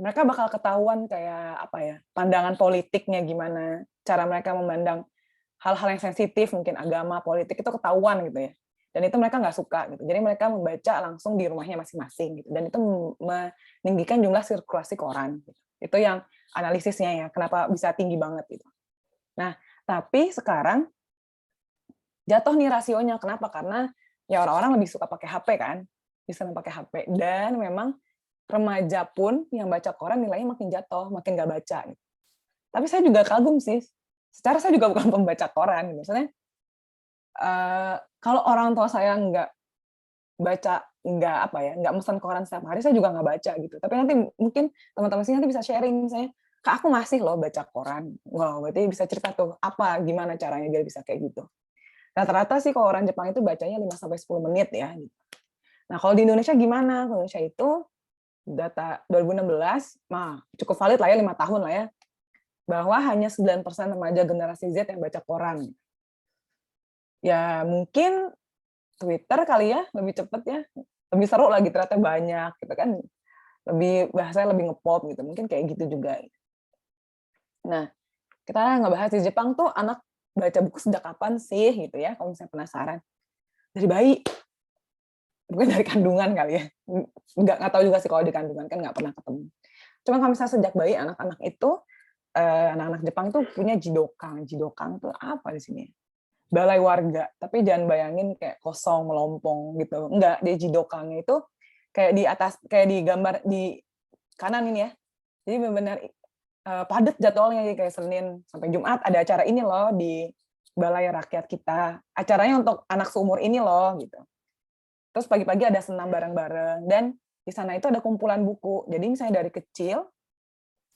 Mereka bakal ketahuan kayak pandangan politiknya gimana, cara mereka memandang hal-hal yang sensitif mungkin agama, politik itu ketahuan gitu ya. Dan itu mereka nggak suka gitu. Jadi mereka membaca langsung di rumahnya masing-masing gitu. Dan itu meninggikan jumlah sirkulasi koran. Gitu. Itu yang analisisnya ya, kenapa bisa tinggi banget gitu. Nah, tapi sekarang jatuh nih rasionya. Kenapa? Karena ya orang-orang lebih suka pakai HP kan, bisa pakai HP. Dan memang remaja pun yang baca koran nilainya makin jatuh, makin nggak baca. Gitu. Tapi saya juga kagum sih. Secara saya juga bukan pembaca koran. Gitu. Misalnya, kalau orang tua saya nggak baca, nggak mesen koran setiap hari, saya juga nggak baca gitu. Tapi nanti mungkin teman-teman sini nanti bisa sharing, misalnya, Kak aku masih loh baca koran. Wow, berarti bisa cerita tuh, gimana caranya biar bisa kayak gitu. Rata-rata sih kalau orang Jepang itu bacanya 5-10 menit ya. Nah kalau di Indonesia gimana? Kalau Indonesia itu data 2016, cukup valid lah ya 5 tahun lah ya, bahwa hanya 9% remaja generasi Z yang baca koran. Ya mungkin Twitter kali ya, lebih cepet ya, lebih seru lagi ternyata banyak gitu kan, bahasanya lebih ngepop gitu, mungkin kayak gitu juga. Nah, kita ngebahas di Jepang tuh anak baca buku sejak kapan sih gitu ya, kalau misalnya penasaran. Dari bayi, mungkin dari kandungan kali ya, nggak tahu juga sih kalau di kandungan kan nggak pernah ketemu. Cuma kalau misalnya sejak bayi anak-anak itu, anak-anak Jepang itu punya jidokang. Jidokang tuh apa di sini? Balai warga, tapi jangan bayangin kayak kosong melompong gitu. Enggak, di jidokangnya itu kayak di atas, kayak di gambar di kanan ini ya. Jadi benar-benar padat jadwalnya, kayak Senin sampai Jumat ada acara ini loh di balai rakyat kita. Acaranya untuk anak seumur ini loh gitu. Terus pagi-pagi ada senam bareng-bareng dan di sana itu ada kumpulan buku. Jadi misalnya dari kecil,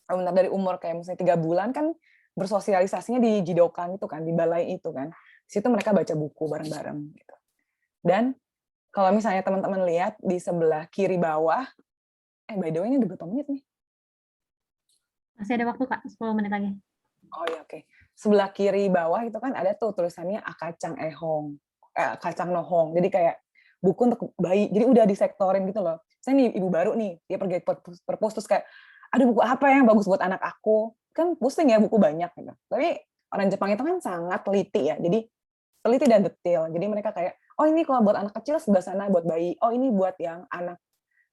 dari umur kayak misalnya 3 bulan kan bersosialisasinya di jidokan itu kan, di balai itu kan. Di situ mereka baca buku bareng-bareng gitu. Dan kalau misalnya teman-teman lihat di sebelah kiri bawah, by the way ini udah berapa menit nih? Masih ada waktu Kak, 10 menit lagi. Oh ya, oke. Sebelah kiri bawah itu kan ada tuh tulisannya Akacang Ehong, Kacang Nohong. Jadi kayak buku untuk bayi. Jadi udah disektorin gitu loh. Saya nih ibu baru nih, dia pergi perpus terus kayak, aduh buku apa yang bagus buat anak aku? Kan pusing ya buku banyak gitu. Tapi orang Jepang itu kan sangat teliti ya. Jadi teliti dan detail. Jadi mereka kayak, oh ini kalau buat anak kecil sebelah sana buat bayi. Oh ini buat yang anak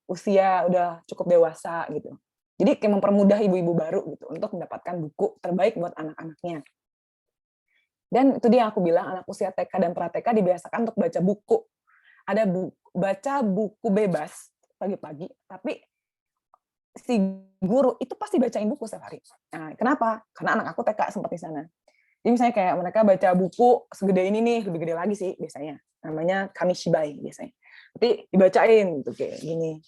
usia udah cukup dewasa gitu. Jadi kayak mempermudah ibu-ibu baru gitu untuk mendapatkan buku terbaik buat anak-anaknya. Dan itu dia yang aku bilang, anak usia TK dan pra-TK dibiasakan untuk baca buku. Ada baca buku bebas pagi-pagi, tapi si guru itu pasti bacain buku setiap hari. Nah, kenapa? Karena anak aku TK sempat di sana. Jadi misalnya kayak mereka baca buku segede ini nih, lebih gede lagi sih biasanya. Namanya Kamishibai biasanya. Tapi dibacain gitu kayak gini.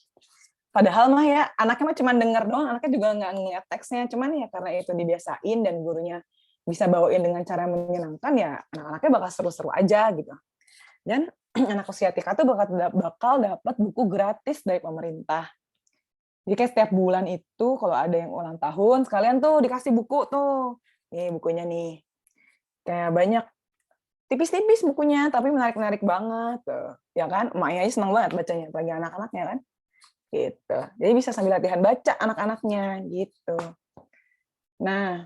Padahal mah ya anaknya mah cuma denger doang, anaknya juga nggak ngeliat teksnya, cuman ya karena itu dibiasain dan gurunya bisa bawain dengan cara menyenangkan ya anak-anaknya bakal seru-seru aja gitu. Dan anak usia TK tuh bakal dapat buku gratis dari pemerintah. Jadi kayak setiap bulan itu kalau ada yang ulang tahun sekalian tuh dikasih buku tuh. Nih bukunya nih. Kayak banyak tipis-tipis bukunya tapi menarik-menarik banget tuh. Ya kan? Emaknya aja seneng banget bacanya bagi anak-anaknya kan. Gitu. Jadi bisa sambil latihan baca anak-anaknya gitu. Nah,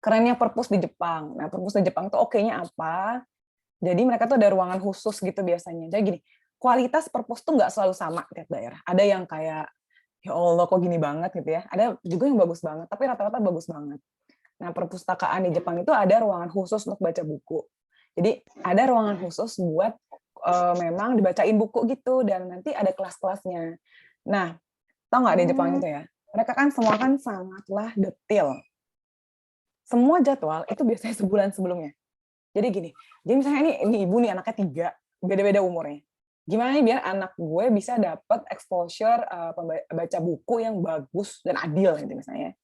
kerennya perpus di Jepang. Nah, perpus di Jepang tuh oke-nya apa? Jadi mereka tuh ada ruangan khusus gitu biasanya. Jadi gini, kualitas perpus tuh nggak selalu sama tiap daerah. Ada yang kayak, ya Allah kok gini banget gitu ya. Ada juga yang bagus banget, tapi rata-rata bagus banget. Nah, perpustakaan di Jepang itu ada ruangan khusus untuk baca buku. Jadi ada ruangan khusus buat memang dibacain buku gitu dan nanti ada kelas-kelasnya. Nah, tahu nggak di Jepang itu ya? Mereka kan semua kan sangatlah detail. Semua jadwal itu biasanya sebulan sebelumnya. Jadi gini, jadi misalnya ini ibu nih anaknya 3, beda-beda umurnya. Gimana nih biar anak gue bisa dapat exposure baca buku yang bagus dan adil gitu misalnya.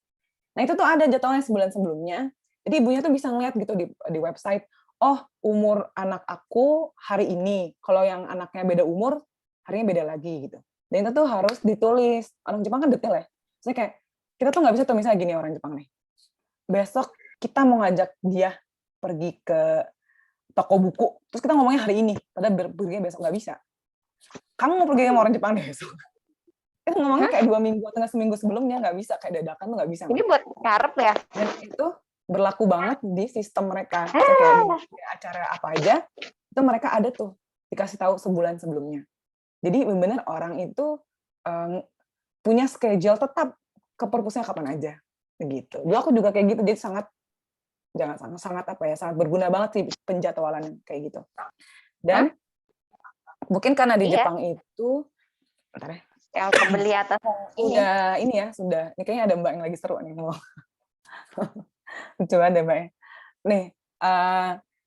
Nah itu tuh ada jadwalnya sebulan sebelumnya. Jadi ibunya tuh bisa ngeliat gitu di website, oh umur anak aku hari ini. Kalau yang anaknya beda umur, harinya beda lagi gitu. Dan itu tuh harus ditulis. Orang Jepang kan detail ya. Maksudnya kayak, kita tuh nggak bisa tuh misalnya gini orang Jepang nih. Besok kita mau ngajak dia pergi ke toko buku, terus kita ngomongnya hari ini, padahal perginya besok nggak bisa. Kamu mau pergi sama orang Jepang deh besok. Kita ngomongnya kayak 2 minggu atau seminggu sebelumnya, nggak bisa, kayak dadakan tuh nggak bisa. Ini buat ngarep ya? Dan itu berlaku banget di sistem mereka. Kayak acara apa aja, itu mereka ada tuh, dikasih tahu sebulan sebelumnya. Jadi benar-benar orang itu punya schedule tetap ke perpusnya kapan aja. Begitu. Dulu aku juga kayak gitu, jadi sangat sangat berguna banget sih penjadwalan kayak gitu. Dan mungkin karena di Jepang itu, bentar ya. Yang kebeli atas Udah ini ya, sudah. Ini kayaknya ada Mbak yang lagi seru nih mau. Coba deh Mbak. Nih,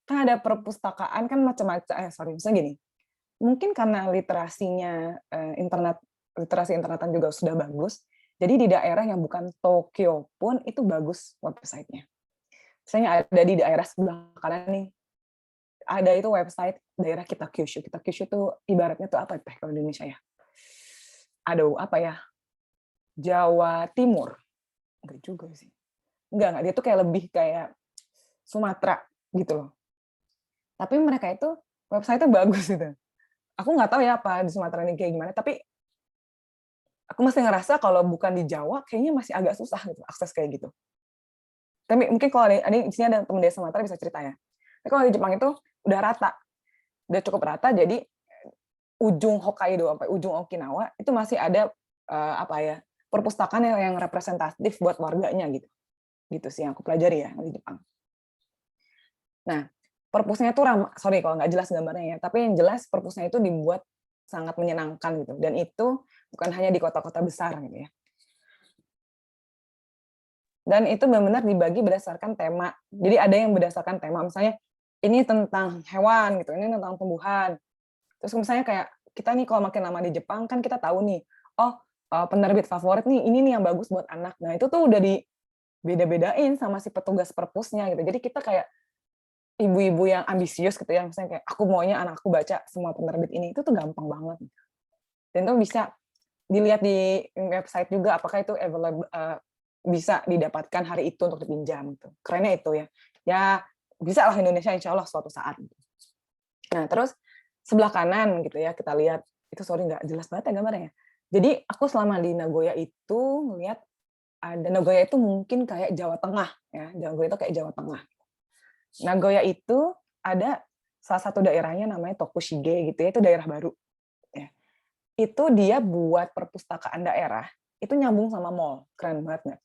kan ada perpustakaan kan macam-macam. Misalnya gini. Mungkin karena literasinya literasi internetan juga sudah bagus. Jadi di daerah yang bukan Tokyo pun itu bagus website-nya. Misalnya ada di daerah sebelah kanan nih. Ada itu website daerah Kitakyushu. Kitakyushu itu ibaratnya tuh apa kalau di Indonesia ya? Aduh, apa ya? Jawa Timur. Enggak juga sih. Enggak, dia tuh kayak lebih kayak Sumatera gitu loh. Tapi mereka itu website-nya bagus gitu. Aku nggak tahu ya apa di Sumatera ini kayak gimana, tapi aku masih ngerasa kalau bukan di Jawa, kayaknya masih agak susah gitu akses kayak gitu. Tapi mungkin kalau ada di sini ada teman dari Sumatera bisa cerita ya. Tapi kalau di Jepang itu udah rata, udah cukup rata. Jadi ujung Hokkaido sampai ujung Okinawa itu masih ada perpustakaan yang representatif buat warganya gitu. Gitu sih yang aku pelajari ya di Jepang. Nah, perpusnya itu sorry kalau nggak jelas gambarnya ya, tapi yang jelas perpusnya itu dibuat sangat menyenangkan gitu. Dan itu bukan hanya di kota-kota besar gitu ya. Dan itu benar-benar dibagi berdasarkan tema. Jadi ada yang berdasarkan tema, misalnya ini tentang hewan gitu, ini tentang tumbuhan. Terus misalnya kayak kita nih kalau makin lama di Jepang kan kita tahu nih, oh penerbit favorit nih ini nih yang bagus buat anak. Nah itu tuh udah dibeda-bedain sama si petugas perpusnya gitu. Jadi kita kayak ibu-ibu yang ambisius gitu ya, misalnya kayak aku maunya anak aku baca semua penerbit ini, itu tuh gampang banget. Dan itu bisa dilihat di website juga apakah itu available, bisa didapatkan hari itu untuk dipinjam gitu. Kerennya itu ya. Ya bisa lah Indonesia insya Allah suatu saat. Nah terus sebelah kanan gitu ya kita lihat, itu sorry nggak jelas banget ya gambarnya. Jadi aku selama di Nagoya itu ngelihat ada Nagoya itu mungkin kayak Jawa Tengah ya, Nagoya itu kayak Jawa Tengah. Nagoya itu ada salah satu daerahnya namanya Tokushige gitu ya, itu daerah baru. Ya. Itu dia buat perpustakaan daerah, itu nyambung sama mall, keren banget nggak?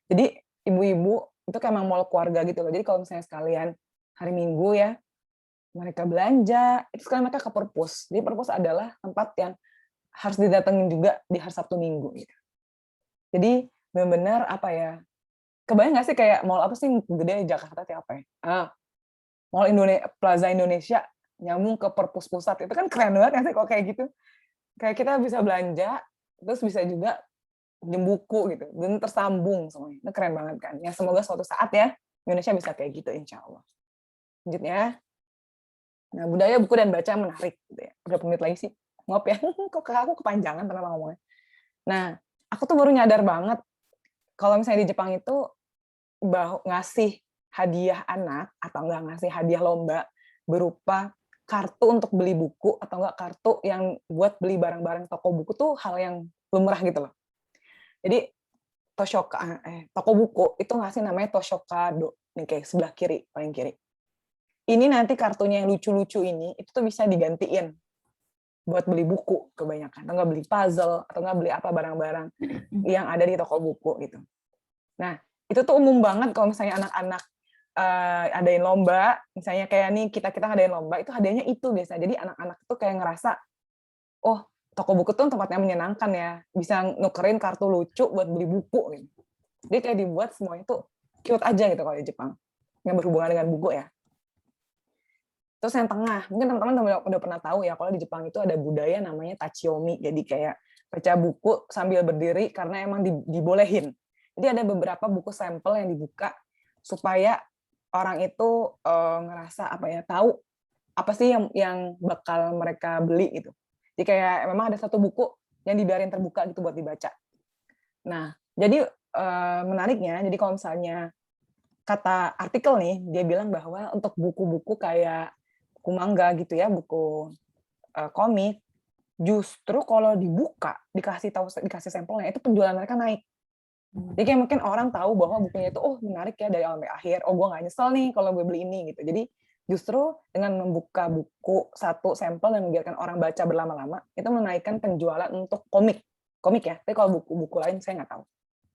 Jadi ibu-ibu itu kayak emang mall keluarga gitu loh. Jadi kalau misalnya sekalian hari Minggu ya, mereka belanja, itu sekalian mereka ke perpus. Jadi perpus adalah tempat yang harus didatengin juga di hari Sabtu Minggu gitu. Jadi benar-benar apa ya, kebayang nggak sih kayak mall apa sih gede di Jakarta itu apa ya? Mall Indonesia, Plaza Indonesia nyambung ke perpus pusat, itu kan keren banget nggak sih kalau kayak gitu? Kayak kita bisa belanja, terus bisa juga pinjem buku gitu, dan tersambung semuanya. Itu keren banget kan? Ya semoga suatu saat ya Indonesia bisa kayak gitu insya Allah. Lanjutnya, nah budaya buku dan baca menarik. Gitu ya. Berapa menit lagi sih? Ngop ya, kok aku kepanjangan ternyata ngomongnya. Nah, aku tuh baru nyadar banget kalau misalnya di Jepang itu ngasih hadiah anak atau enggak ngasih hadiah lomba berupa kartu untuk beli buku atau enggak kartu yang buat beli barang-barang toko buku tuh hal yang lumrah gitu loh. Jadi toko buku itu ngasih namanya Toshokado nih kayak sebelah kiri, paling kiri. Ini nanti kartunya yang lucu-lucu ini itu tuh bisa digantiin buat beli buku kebanyakan, atau nggak beli puzzle, atau nggak beli apa barang-barang yang ada di toko buku gitu. Nah, itu tuh umum banget kalau misalnya anak-anak adain lomba, misalnya kayak nih kita ngadain lomba, itu hadiahnya itu biasa. Jadi anak-anak tuh kayak ngerasa, oh toko buku tuh tempat yang menyenangkan ya, bisa nukerin kartu lucu buat beli buku gitu. Jadi kayak dibuat semuanya tuh cute aja gitu kalau di Jepang, yang berhubungan dengan buku ya. Terus yang tengah, mungkin teman-teman udah pernah tahu ya, kalau di Jepang itu ada budaya namanya tachiyomi, jadi kayak baca buku sambil berdiri karena emang dibolehin. Jadi ada beberapa buku sampel yang dibuka supaya orang itu ngerasa apa ya, tahu apa sih yang bakal mereka beli gitu. Jadi kayak memang ada satu buku yang dibiarin terbuka gitu buat dibaca. Nah, jadi menariknya, jadi kalau misalnya kata artikel nih, dia bilang bahwa untuk buku-buku kayak buku manga gitu ya, buku komik, justru kalau dibuka, dikasih sampelnya, itu penjualan mereka naik. Jadi kayak mungkin orang tahu bahwa bukunya itu, oh menarik ya dari awal sampai akhir, oh gue nggak nyesel nih kalau gue beli ini gitu. Jadi justru dengan membuka buku satu sampel dan membiarkan orang baca berlama-lama, itu menaikkan penjualan untuk komik ya. Tapi kalau buku-buku lain saya nggak tahu.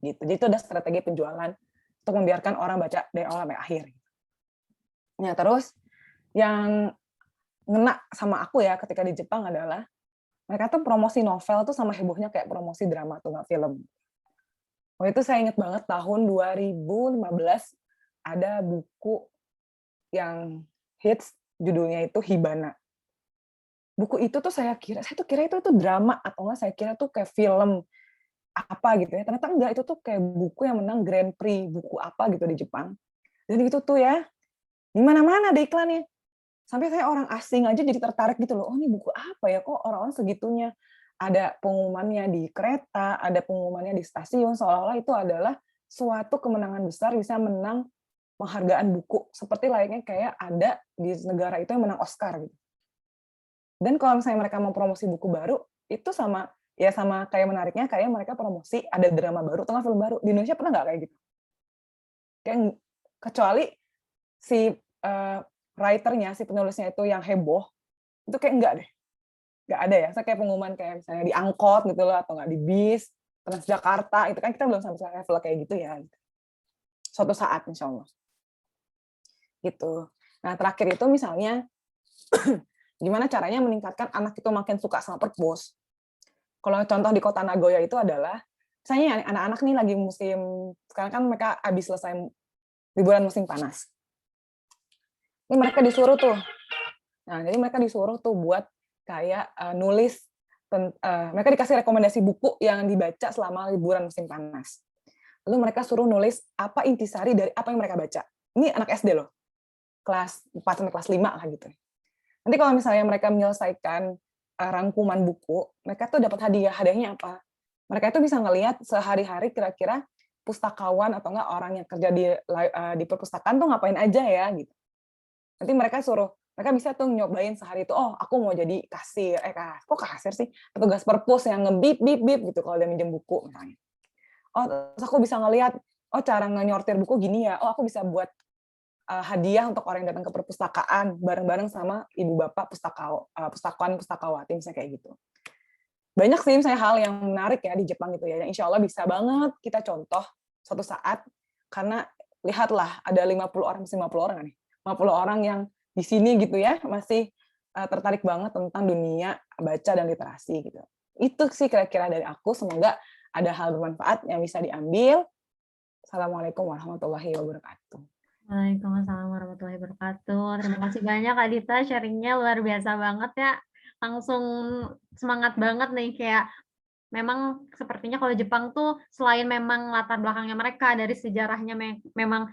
Gitu. Jadi itu ada strategi penjualan untuk membiarkan orang baca dari awal sampai akhir. Nah terus yang ngena sama aku ya ketika di Jepang adalah mereka tuh promosi novel tuh sama hebohnya kayak promosi drama atau nggak film. Waktu itu saya ingat banget tahun 2015 ada buku yang hits judulnya itu Hibana. Buku itu tuh saya tuh kira itu drama atau enggak saya kira tuh kayak film apa gitu ya. Ternyata enggak, itu tuh kayak buku yang menang Grand Prix buku apa gitu di Jepang. Dan itu tuh ya di mana-mana ada iklannya. Sampai saya orang asing aja jadi tertarik gitu loh. Oh, ini buku apa ya? Kok orang-orang segitunya? Ada pengumumannya di kereta, ada pengumumannya di stasiun, seolah-olah itu adalah suatu kemenangan besar bisa menang penghargaan buku. Seperti layaknya kayak ada di negara itu yang menang Oscar gitu. Dan kalau misalnya mereka mau promosi buku baru, itu sama kayak menariknya kayak mereka promosi ada drama baru atau film baru. Di Indonesia pernah nggak kayak gitu? Kayak kecuali si writer-nya, si penulisnya itu yang heboh, itu kayak enggak deh. Enggak ada ya. Saya kayak pengumuman kayak misalnya di angkot gitu loh, atau enggak di bis, Transjakarta, itu kan kita belum sampai level kayak gitu ya. Suatu saat, insya Allah. Gitu. Nah, terakhir itu misalnya, gimana caranya meningkatkan anak itu makin suka sama perpus. Kalau contoh di kota Nagoya itu adalah, misalnya anak-anak nih lagi musim, sekarang kan mereka habis selesai liburan musim panas. Ini mereka disuruh tuh. Nah, jadi mereka disuruh tuh buat kayak nulis, mereka dikasih rekomendasi buku yang dibaca selama liburan musim panas. Lalu mereka suruh nulis apa intisari dari apa yang mereka baca. Ini anak SD loh. kelas 4 sampai kelas 5 lah gitu. Nanti kalau misalnya mereka menyelesaikan rangkuman buku, mereka tuh dapat hadiahnya apa? Mereka itu bisa ngelihat sehari-hari kira-kira pustakawan atau enggak orang yang kerja di perpustakaan tuh ngapain aja ya gitu. Nanti mereka bisa tuh nyobain sehari itu, oh aku mau jadi kasir, kok kasir sih? Petugas perpus yang ngebip bip bip gitu kalau dia minjem buku misalnya. Oh, terus aku bisa ngelihat, oh cara nyortir buku gini ya, oh aku bisa buat hadiah untuk orang yang datang ke perpustakaan bareng-bareng sama ibu bapak pustakawan pustakawati misalnya kayak gitu. Banyak sih misalnya hal yang menarik ya di Jepang gitu ya, yang insya Allah bisa banget kita contoh suatu saat, karena lihatlah ada 50 orang, 50 orang nih, 50 orang yang di sini gitu ya, masih tertarik banget tentang dunia baca dan literasi gitu. Itu sih kira-kira dari aku, semoga ada hal bermanfaat yang bisa diambil. Assalamualaikum warahmatullahi wabarakatuh. Waalaikumsalam warahmatullahi wabarakatuh. Terima kasih banyak Kak Dita, sharingnya luar biasa banget ya. Langsung semangat banget nih, kayak memang sepertinya kalau Jepang tuh selain memang latar belakangnya mereka dari sejarahnya memang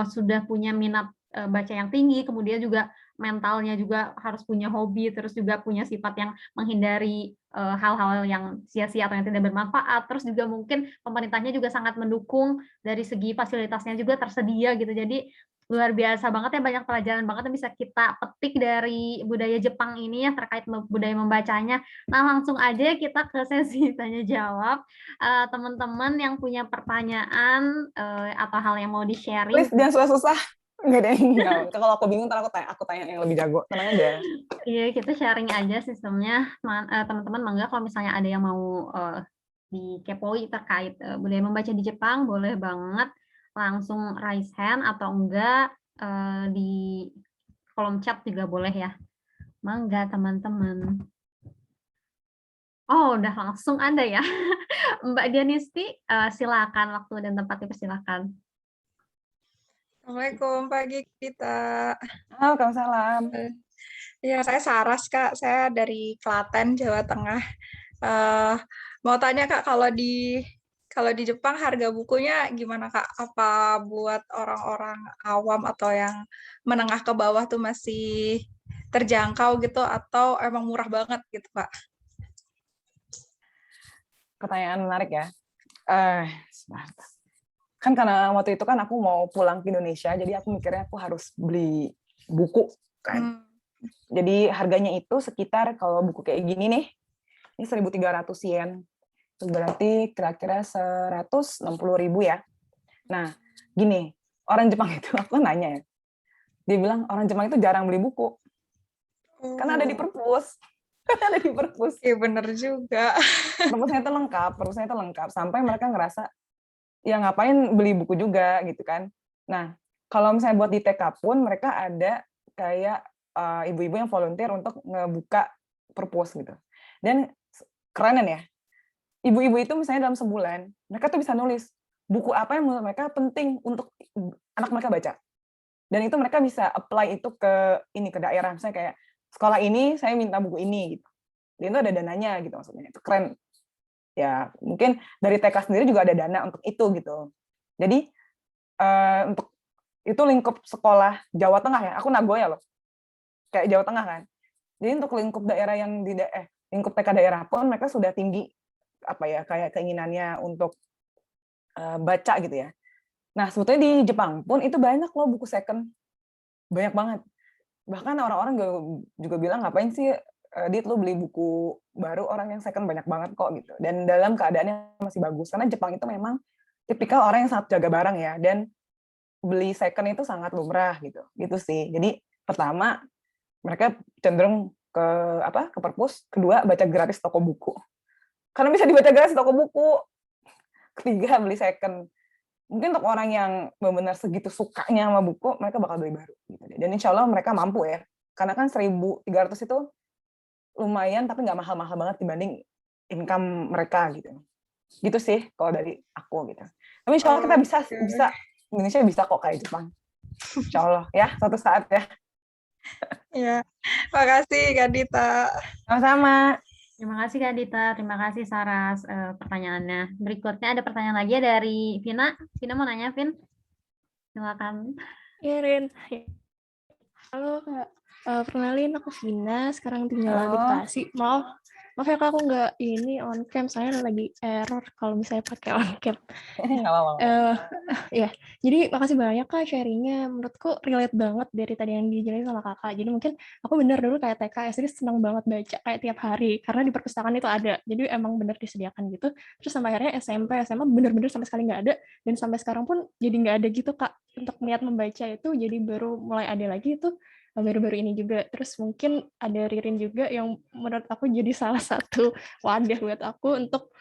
sudah punya minat baca yang tinggi, kemudian juga mentalnya juga harus punya hobi, terus juga punya sifat yang menghindari hal-hal yang sia-sia atau yang tidak bermanfaat, terus juga mungkin pemerintahnya juga sangat mendukung dari segi fasilitasnya juga tersedia gitu. Jadi luar biasa banget ya, banyak pelajaran banget yang bisa kita petik dari budaya Jepang ini ya terkait budaya membacanya. Nah, langsung aja kita ke sesi tanya jawab. Teman-teman yang punya pertanyaan atau hal yang mau di-sharing. Please jangan susah-susah. Enggak deh, enggak. Kalau aku bingung ntar aku tanya yang lebih jago. Tenang aja. Iya, kita sharing aja sistemnya. Teman-teman mangga kalau misalnya ada yang mau dikepoi terkait budaya membaca di Jepang, boleh banget langsung raise hand atau enggak di kolom chat juga boleh ya. Mangga teman-teman. Oh, udah langsung ada ya. Mbak Dianisti, silakan, waktu dan tempatnya persilakan. Assalamualaikum pagi kita. Waalaikumsalam. Ya, saya Saras Kak, saya dari Klaten, Jawa Tengah. Mau tanya Kak, kalau di Jepang harga bukunya gimana Kak? Apa buat orang-orang awam atau yang menengah ke bawah tuh masih terjangkau gitu, atau emang murah banget gitu Kak? Pertanyaan menarik ya. Kan karena waktu itu kan aku mau pulang ke Indonesia, jadi aku mikirnya aku harus beli buku kan. Jadi harganya itu sekitar, kalau buku kayak gini nih, ini 1.300 yen. Itu berarti kira-kira 160.000 ya. Nah, gini, orang Jepang itu, aku nanya ya, dia bilang orang Jepang itu jarang beli buku. Karena ada di perpus. Ada di perpus. Iya bener juga. Perpusnya itu lengkap, sampai mereka ngerasa, ya ngapain beli buku juga gitu kan. Nah, kalau misalnya buat di TK pun mereka ada kayak ibu-ibu yang volunteer untuk ngebuka perpus gitu. Dan kerenan ya, ibu-ibu itu misalnya dalam sebulan, mereka tuh bisa nulis buku apa yang menurut mereka penting untuk anak mereka baca. Dan itu mereka bisa apply itu ke daerah, misalnya kayak sekolah ini saya minta buku ini gitu. Dan itu ada dananya gitu maksudnya. Itu keren. Ya mungkin dari TK sendiri juga ada dana untuk itu gitu. Jadi untuk itu lingkup sekolah Jawa Tengah ya, aku Nagoya loh, kayak Jawa Tengah kan. Jadi untuk lingkup daerah yang di lingkup TK daerah pun mereka sudah tinggi apa ya, kayak keinginannya untuk baca gitu ya. Nah sebetulnya di Jepang pun itu banyak loh buku second, banyak banget. Bahkan orang-orang juga bilang ngapain sih Dit lu beli buku baru, orang yang second banyak banget kok gitu. Dan dalam keadaannya masih bagus. Karena Jepang itu memang tipikal orang yang sangat jaga barang ya, dan beli second itu sangat lumrah gitu. Gitu sih. Jadi pertama mereka cenderung ke perpus, kedua baca gratis toko buku. Karena bisa dibaca gratis toko buku. Ketiga beli second. Mungkin untuk orang yang benar-benar segitu sukanya sama buku, mereka bakal beli baru gitu. Dan insya Allah mereka mampu ya. Karena kan 1.300 itu lumayan, tapi nggak mahal-mahal banget dibanding income mereka gitu. Gitu sih kalau dari aku gitu. Tapi insya Allah kita bisa Indonesia bisa kok kayak Jepang. Insya Allah ya, suatu saat ya. Ya, makasih Kak Dita. Sama-sama. Terima kasih Kak Dita, terima kasih Saras pertanyaannya. Berikutnya ada pertanyaan lagi dari Vina. Vina mau nanya, Vin? Silakan. Ya, Rin. Halo Kak, perkenalin aku Vina, sekarang tinggal di Oh, Bekasi. Maaf ya Kak, aku nggak ini on cam, saya lagi error kalau misalnya pakai on cam. nggak apa-apa. Eh ya, jadi makasih banyak Kak sharingnya. Menurutku relate banget dari tadi yang dijelasin sama Kakak. Jadi mungkin aku bener dulu kayak TK, SD senang banget baca kayak tiap hari karena di perpustakaan itu ada. Jadi emang bener disediakan gitu. Terus sampai akhirnya SMP, SMA bener-bener sama sekali nggak ada. Dan sampai sekarang pun jadi nggak ada gitu Kak. Untuk niat membaca itu jadi baru mulai ada lagi itu baru-baru ini juga. Terus mungkin ada Ririn juga yang menurut aku jadi salah satu wadah buat aku untuk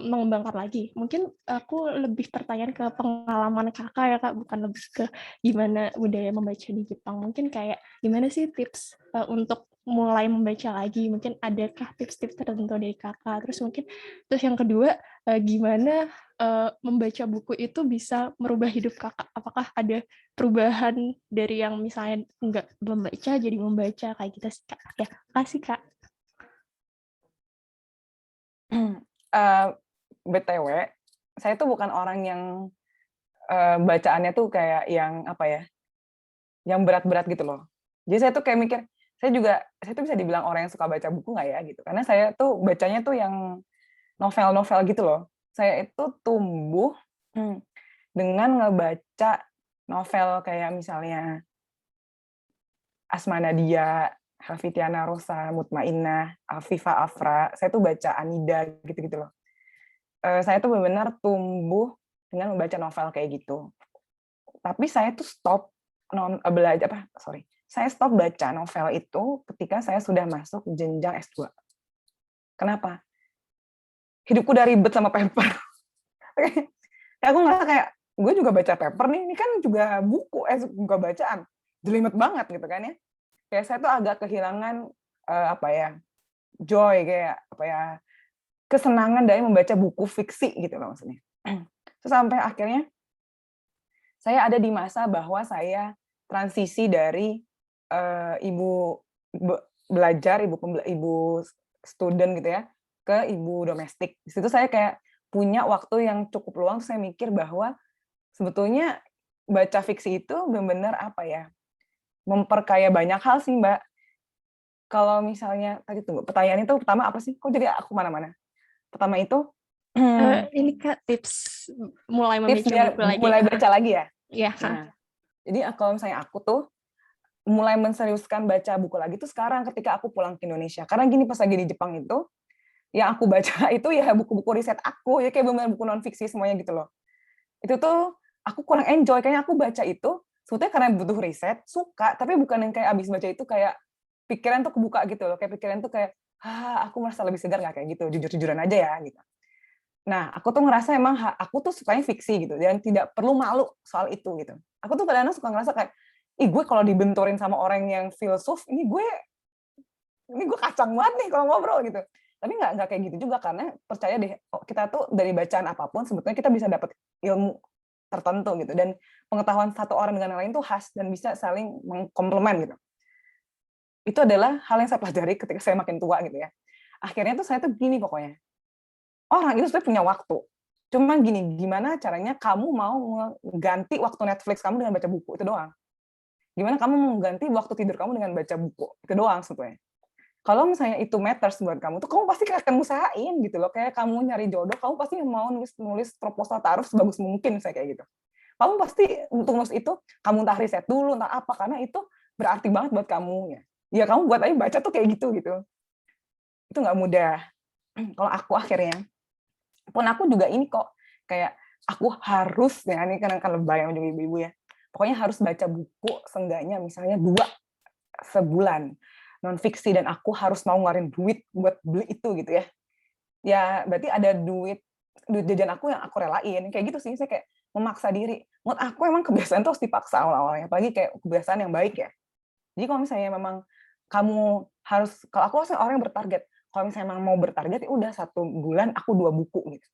mengembangkan lagi. Mungkin aku lebih pertanyaan ke pengalaman Kakak ya Kak, bukan lebih ke gimana budaya membaca di Jepang. Mungkin kayak gimana sih tips untuk mulai membaca lagi? Mungkin adakah tips-tips tertentu dari Kakak? Terus yang kedua, gimana membaca buku itu bisa merubah hidup Kakak? Apakah ada perubahan dari yang misalnya nggak membaca jadi membaca kayak gitu sih Kak? Ya, makasih Kak. BTW, saya tuh bukan orang yang bacaannya tuh kayak yang apa ya, yang berat-berat gitu loh. Jadi saya tuh kayak mikir, saya tuh bisa dibilang orang yang suka baca buku nggak ya gitu. Karena saya tuh bacanya tuh yang novel-novel gitu loh. Saya itu tumbuh dengan ngebaca novel kayak misalnya Asma Nadia, Helvitiana Rosa, Mutmainnah, Afifa Afra. Saya tuh baca Anida gitu-gitu loh. Saya tuh benar-benar tumbuh dengan membaca novel kayak gitu. Tapi saya tuh saya stop baca novel itu ketika saya sudah masuk jenjang S2. Kenapa? Hidupku udah ribet sama paper. Aku ngerasa kayak, gue juga baca paper nih, ini kan juga buku, juga bacaan. Jelimet banget gitu kan ya. Kayak saya tuh agak kehilangan joy, kayak kesenangan dari membaca buku fiksi gitu loh maksudnya. Terus sampai akhirnya saya ada di masa bahwa saya transisi dari ibu student gitu ya ke ibu domestik. Di situ saya kayak punya waktu yang cukup luang, saya mikir bahwa sebetulnya baca fiksi itu benar-benar memperkaya banyak hal sih Mbak. Kalau misalnya pertanyaan itu pertama apa sih? Kok jadi aku mana-mana? Pertama itu Ini Kak tips mulai tips membaca biar buku lagi. mulai baca lagi ya. Iya. Nah, jadi kalau misalnya aku tuh mulai menseriuskan baca buku lagi tuh sekarang ketika aku pulang ke Indonesia. Karena gini, pas lagi di Jepang itu, yang aku baca itu ya buku-buku riset aku, ya kayak benar-benar buku non fiksi semuanya gitu loh. Itu tuh aku kurang enjoy, kayaknya aku baca itu sebetulnya karena butuh riset, suka, tapi bukan yang kayak abis baca itu kayak pikiran tuh kebuka gitu loh, kayak pikiran tuh kayak, aku merasa lebih segar nggak kayak gitu, jujur-jujuran aja ya gitu. Nah, aku tuh ngerasa emang aku tuh sukanya fiksi gitu, dan tidak perlu malu soal itu gitu. Aku tuh kadang-kadang suka ngerasa kayak, gue kalau dibenturin sama orang yang filsuf, ini gue kacang banget nih kalau ngobrol gitu. Tapi nggak kayak gitu juga, karena percaya deh, kita tuh dari bacaan apapun sebetulnya kita bisa dapat ilmu tertentu gitu, dan pengetahuan satu orang dengan yang lain tuh khas dan bisa saling mengkomplement gitu. Itu adalah hal yang saya pelajari ketika saya makin tua gitu ya. Akhirnya tuh saya tuh gini pokoknya, orang itu sebenarnya punya waktu. Cuma gini, gimana caranya kamu mau mengganti waktu Netflix kamu dengan baca buku, itu doang. Gimana kamu mengganti waktu tidur kamu dengan baca buku, itu doang sebetulnya. Kalau misalnya itu matters buat kamu, tuh kamu pasti akan usahain gitu loh. Kayak kamu nyari jodoh, kamu pasti mau nulis proposal taruh sebagus mungkin, saya kayak gitu. Kamu pasti untuk nulis itu, kamu entah riset dulu, entah apa, karena itu berarti banget buat kamu. Ya kamu buat aja baca tuh kayak gitu. Itu nggak mudah. Kalau aku akhirnya, pun aku juga ini kok, kayak aku harus, ya ini kan lebay sama juga ibu-ibu ya, pokoknya harus baca buku seenggaknya misalnya 2 sebulan non fiksi, dan aku harus mau ngeluarin duit buat beli itu gitu ya. Ya berarti ada duit jajan aku yang aku relain, kayak gitu sih. Saya kayak memaksa diri. Menurut aku emang kebiasaan tuh harus dipaksa awal-awalnya, apalagi kayak kebiasaan yang baik ya. Jadi kalau misalnya memang kamu harus, kalau aku harusnya orang yang bertarget. Kalau misalnya memang mau bertarget, ya udah 1 bulan aku 2 buku gitu.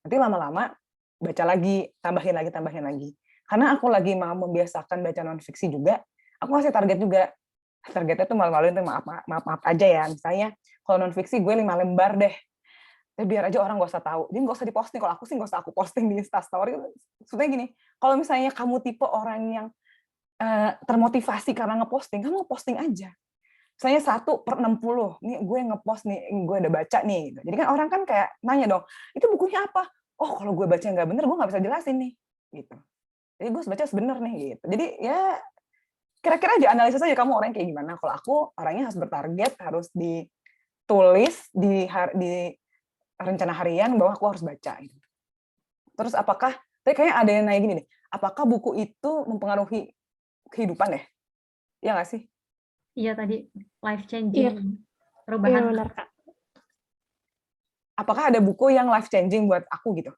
Nanti lama-lama baca lagi, tambahin lagi. Karena aku lagi mau membiasakan baca non fiksi juga, aku ngasih target juga. Targetnya tuh malu-maluin tuh, maaf aja ya. Misalnya kalau non fiksi gue 5 lembar deh. Tapi biar aja orang nggak usah tahu. Jadi nggak usah diposting. Kalau aku sih nggak usah aku posting di Instastory. Maksudnya gini, kalau misalnya kamu tipe orang yang termotivasi karena ngeposting, kamu ngeposting aja. Misalnya 1/60, nih gue ngepost nih, gue udah baca nih. Gitu. Jadi kan orang kan kayak nanya dong, itu bukunya apa? Oh, kalau gue baca nggak bener, gue nggak bisa jelasin nih. Gitu. Jadi gue baca bener nih. Gitu. Jadi ya kira-kira aja analisis aja kamu orang kayak gimana. Kalau aku orangnya harus bertarget, harus ditulis di rencana harian bahwa aku harus baca. Gitu. Terus apakah, kayaknya ada yang nanya gini nih, apakah buku itu mempengaruhi kehidupan ya? Iya nggak sih? Iya tadi life changing, Iya. perubahan. Iya benar Kak. Apakah ada buku yang life changing buat aku gitu?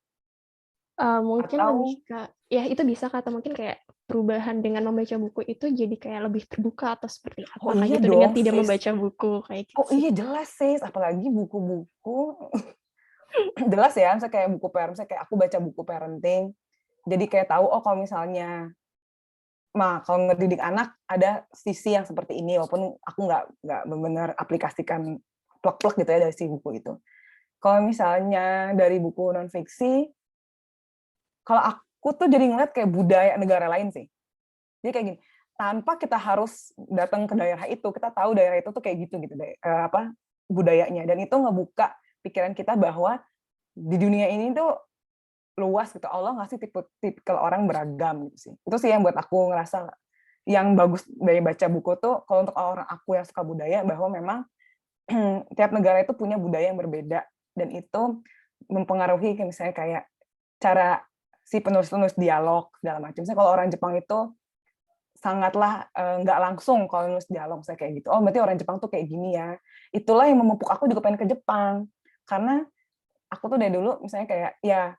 Mungkin Atau lebih ke, ya itu bisa Kak, atau mungkin kayak perubahan dengan membaca buku itu jadi kayak lebih terbuka atau seperti apa oh Kak, iya gitu dengan dong, tidak sis. membaca buku kayak gitu Oh sih. iya jelas sis, apalagi buku-buku jelas ya, misalnya kayak buku parenting, misalnya kayak aku baca buku parenting, jadi kayak tahu oh kalau misalnya kalau ngedidik anak ada sisi yang seperti ini, walaupun aku nggak benar-benar aplikasikan plek-plek gitu ya dari si buku itu. Kalau misalnya dari buku non fiksi, kalau aku tuh jadi ngeliat kayak budaya negara lain sih. Jadi kayak gini, tanpa kita harus datang ke daerah itu, kita tahu daerah itu tuh kayak gitu budayanya, dan itu ngebuka pikiran kita bahwa di dunia ini tuh luas gitu. Allah ngasih tipikal orang beragam gitu sih. Itu sih yang buat aku ngerasa yang bagus dari baca buku tuh, kalau untuk orang aku yang suka budaya, bahwa memang tiap negara itu punya budaya yang berbeda, dan itu mempengaruhi misalnya kayak cara si penulis-penulis dialog segala macam. Misalnya kalau orang Jepang itu sangatlah nggak langsung kalau nulis dialog saya kayak gitu. Oh berarti orang Jepang tuh kayak gini ya. Itulah yang memupuk aku juga pengen ke Jepang, karena aku tuh dari dulu misalnya kayak ya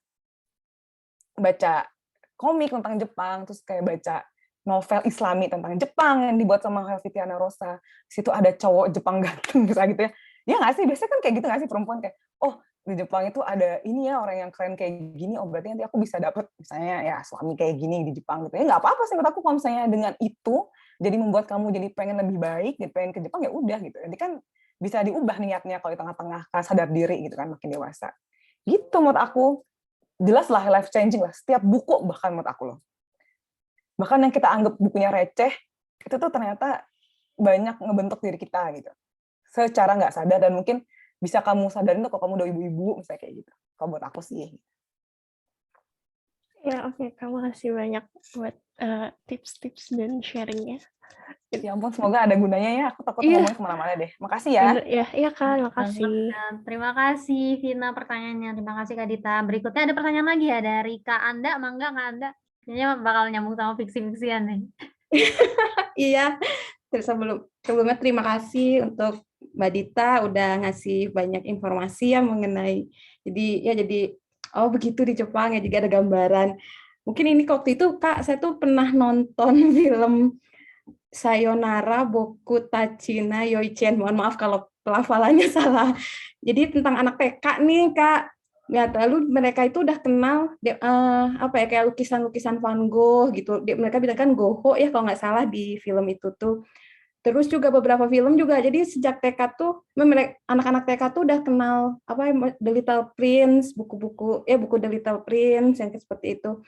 baca komik tentang Jepang, terus kayak baca novel Islami tentang Jepang yang dibuat sama Helvitiana Rosa. Di situ ada cowok Jepang ganteng misalnya gitu ya. Ya nggak sih? Biasanya kan kayak gitu nggak sih perempuan kayak, oh di Jepang itu ada ini ya orang yang keren kayak gini, oh berarti nanti aku bisa dapet misalnya ya suami kayak gini di Jepang gitu. Ya nggak apa-apa sih menurut aku kalau misalnya dengan itu jadi membuat kamu jadi pengen lebih baik, jadi pengen ke Jepang ya udah gitu. Nanti kan bisa diubah niatnya kalau di tengah-tengah sadar diri gitu kan makin dewasa. Gitu menurut aku. Jelas lah life changing lah. Setiap buku bahkan menurut aku loh. Bahkan yang kita anggap bukunya receh, itu tuh ternyata banyak ngebentuk diri kita gitu. Secara nggak sadar, dan mungkin bisa kamu sadarin tuh kalau kamu udah ibu-ibu misalnya kayak gitu. Kalau buat aku sih. Ya oke, Kamu kasih banyak buat tips-tips dan sharingnya. Ya ampun, semoga ada gunanya ya. Aku takut Iya. ngomongnya kemana-mana deh. Makasih ya. Bener, ya, iya Kak, makasih. Terima kasih Vina pertanyaannya. Terima kasih Kak Dita. Berikutnya ada pertanyaan lagi ya dari Kak Anda. Mangga Kak Anda. Kayaknya bakal nyambung sama fiksi-fiksian nih. Iya, sebelumnya terima kasih untuk Mbak Dita udah ngasih banyak informasi ya mengenai jadi oh begitu di Jepang ya, juga ada gambaran. Mungkin ini waktu itu Kak, saya tuh pernah nonton film Sayonara Boku Tachina Yoichen. Mohon maaf kalau pelafalannya salah. Jadi tentang anak TK nih Kak. Ya, lalu mereka itu udah kenal kayak lukisan-lukisan Van Gogh gitu. Mereka bilang kan Goho ya kalau nggak salah di film itu tuh. Terus juga beberapa film juga. Jadi sejak TK tuh anak-anak TK tuh udah kenal The Little Prince, buku The Little Prince yang seperti itu.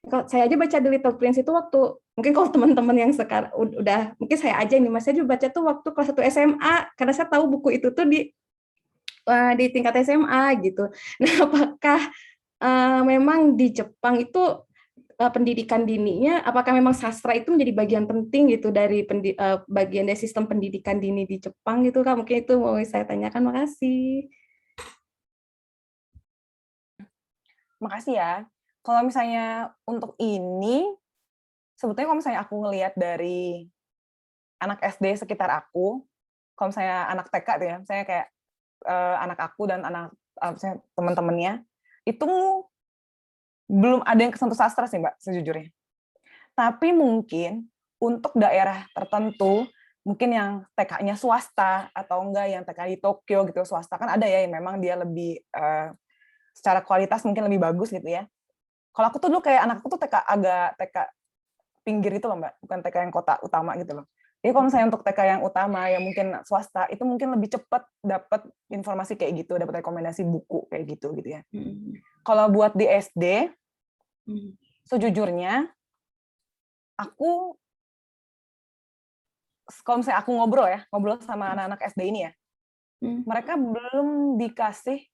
Kalau saya aja baca The Little Prince itu waktu, mungkin kalau teman-teman yang sekarang udah, mungkin saya aja nih, Mas, saya juga baca tuh waktu kelas 1 SMA, karena saya tahu buku itu tuh di tingkat SMA gitu. Nah, apakah memang di Jepang itu pendidikan dininya, apakah memang sastra itu menjadi bagian penting gitu dari bagian dari sistem pendidikan dini di Jepang gitu Kak? Mungkin itu mau saya tanyakan. Makasih. Makasih ya. Kalau misalnya untuk ini, sebetulnya kalau misalnya aku ngelihat dari anak SD sekitar aku, kalau misalnya anak TK tuh ya, misalnya kayak anak aku dan anak teman-temannya, itu belum ada yang kesentuh sastra sih Mbak, sejujurnya. Tapi mungkin untuk daerah tertentu, mungkin yang TK-nya swasta, atau enggak yang TK di Tokyo gitu, swasta, kan ada ya yang memang dia lebih, secara kualitas mungkin lebih bagus gitu ya. Kalau aku tuh dulu kayak anakku tuh TK pinggir itu loh Mbak, bukan TK yang kota utama gitu loh. Jadi kalau misalnya untuk TK yang utama, yang mungkin swasta, itu mungkin lebih cepat dapat informasi kayak gitu, dapat rekomendasi buku kayak gitu ya. Kalau buat di SD, sejujurnya, aku kalau misalnya aku ngobrol sama anak-anak SD ini ya, mereka belum dikasih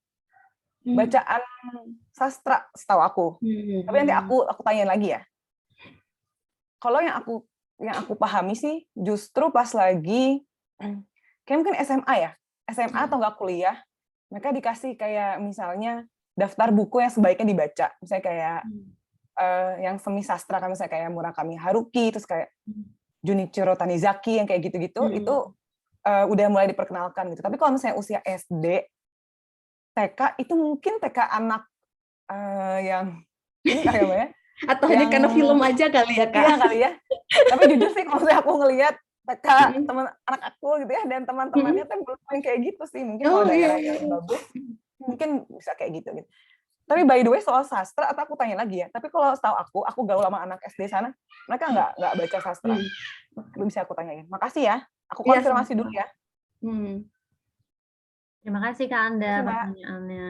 bacaan sastra setahu aku. Tapi nanti aku tanyain lagi ya. Kalau yang aku pahami sih justru pas lagi kayak mungkin SMA ya. SMA atau enggak kuliah, mereka dikasih kayak misalnya daftar buku yang sebaiknya dibaca. Misalnya kayak yang semi sastra kan, misalnya kayak Murakami Haruki, terus kayak Junichiro Tanizaki yang kayak gitu-gitu, itu udah mulai diperkenalkan gitu. Tapi kalau misalnya usia SD, TK itu mungkin TK anak yang ini kali ya, Atau hanya karena film aja kali ya, Kak? Iya kali ya. Tapi jujur sih kalau misalnya aku ngelihat TK teman anak aku gitu ya, dan teman-temannya tuh belum yang kayak gitu sih. Mungkin kalau daerah yang bagus, mungkin bisa kayak gitu. Tapi by the way soal sastra, atau aku tanya lagi ya. Tapi kalau setahu aku gaul sama anak SD sana, mereka nggak baca sastra. Belum bisa aku tanyain. Makasih ya. Aku konfirmasi dulu ya. Terima kasih Kak Anda pertanyaannya.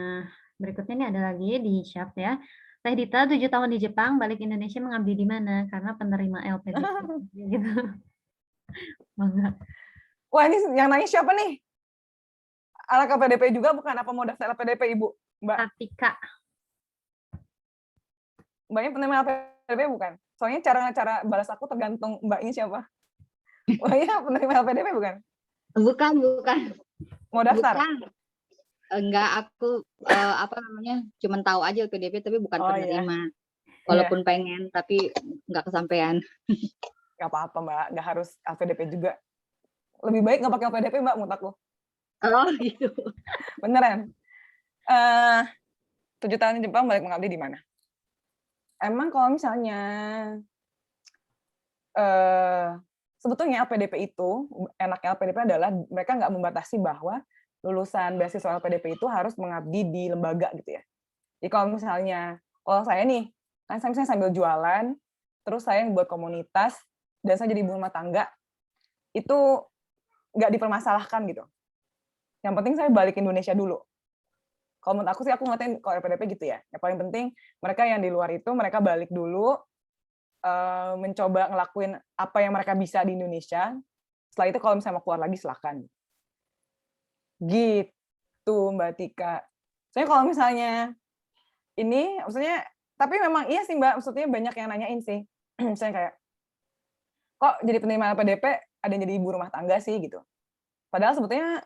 Berikutnya ini ada lagi di chat ya. Teh Dita 7 tahun di Jepang, balik Indonesia mengabdi di mana? Karena penerima LPDP. Gitu. Bangga. Wah, ini yang nanya siapa nih? Anak LPDP juga bukan? Apa mau daftar LPDP, Ibu? Mbak Katika. Mbaknya penerima LPDP bukan? Soalnya cara balas aku tergantung Mbaknya siapa. Mbaknya penerima LPDP bukan? Bukan. Mau daftar? Bukan. Enggak, aku cuman tahu aja LPDP tapi bukan penerima. Iya. Walaupun pengen tapi nggak kesampaian. Nggak apa-apa Mbak, nggak harus LPDP juga. Lebih baik nggak pakai LPDP Mbak, menurut aku. Oh gitu. Beneran. 7 tahun di Jepang, balik mengabdi di mana? Emang kalau misalnya sebetulnya LPDP itu, enaknya LPDP adalah mereka nggak membatasi bahwa lulusan beasiswa LPDP itu harus mengabdi di lembaga gitu ya. Jadi kalau saya nih, kan saya misalnya sambil jualan, terus saya buat komunitas, dan saya jadi ibu rumah tangga, itu nggak dipermasalahkan gitu. Yang penting saya balik Indonesia dulu. Kalau menurut aku sih, aku ngatain kalau LPDP gitu ya. Yang paling penting, mereka yang di luar itu, mereka balik dulu, mencoba ngelakuin apa yang mereka bisa di Indonesia. Setelah itu kalau misalnya mau keluar lagi, silakan. Gitu Mbak Tika. Soalnya kalau misalnya ini, maksudnya, tapi memang iya sih Mbak, maksudnya banyak yang nanyain sih. Misalnya kayak, kok jadi penerima LPDP, ada yang jadi ibu rumah tangga sih gitu. Padahal sebetulnya,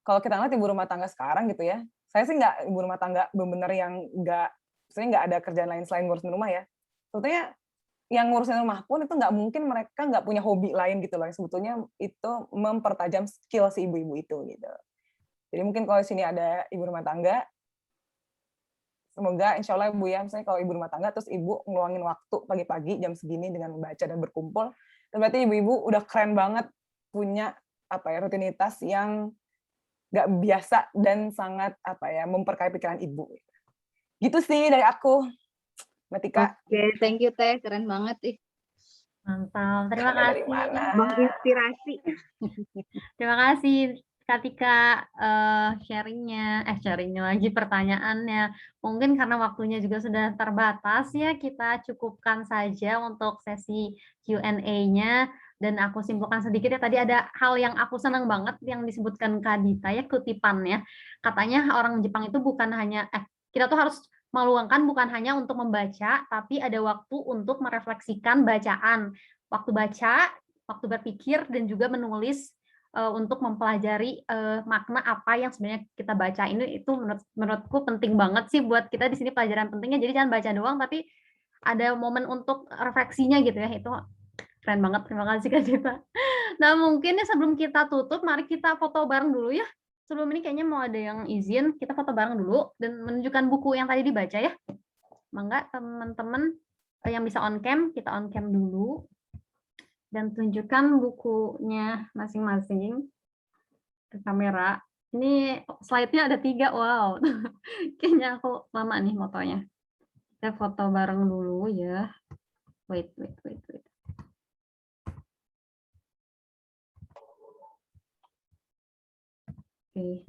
kalau kita ngeliat ibu rumah tangga sekarang gitu ya, saya sih nggak ibu rumah tangga benar-benar yang maksudnya nggak ada kerjaan lain selain ngurusin rumah ya. Sebetulnya yang ngurusin rumah pun itu nggak mungkin mereka nggak punya hobi lain gitu loh. Sebetulnya itu mempertajam skill si ibu-ibu itu gitu. Jadi mungkin kalau di sini ada ibu rumah tangga, semoga insya Allah Ibu ya, misalnya kalau ibu rumah tangga terus ibu ngeluangin waktu pagi-pagi jam segini dengan membaca dan berkumpul, berarti ibu-ibu udah keren banget punya rutinitas yang nggak biasa dan sangat memperkaya pikiran ibu. Gitu sih dari aku, Mbak Tika. Oke, thank you Teh, keren banget ih. Mantap, terima kasih. Menginspirasi. Terima kasih Kak Tika sharingnya lagi pertanyaannya. Mungkin karena waktunya juga sudah terbatas ya, kita cukupkan saja untuk sesi Q&A-nya. Dan aku simpulkan sedikit ya, tadi ada hal yang aku senang banget yang disebutkan Kak Dita ya, kutipannya. Katanya orang Jepang itu bukan hanya, kita tuh harus meluangkan bukan hanya untuk membaca, tapi ada waktu untuk merefleksikan bacaan. Waktu baca, waktu berpikir, dan juga menulis untuk mempelajari makna apa yang sebenarnya kita baca. Ini itu menurutku penting banget sih buat kita di sini, pelajaran pentingnya. Jadi jangan baca doang, tapi ada momen untuk refleksinya gitu ya. Itu keren banget, terima kasih Kak Dita. Nah mungkin ya sebelum kita tutup, mari kita foto bareng dulu ya. Sebelum ini kayaknya mau ada yang izin, kita foto bareng dulu dan menunjukkan buku yang tadi dibaca ya. Mangga teman-teman yang bisa on cam, kita on cam dulu. Dan tunjukkan bukunya masing-masing ke kamera. Ini slide-nya ada 3, wow. Kayaknya aku lama nih fotonya. Kita foto bareng dulu ya. Wait. Oke,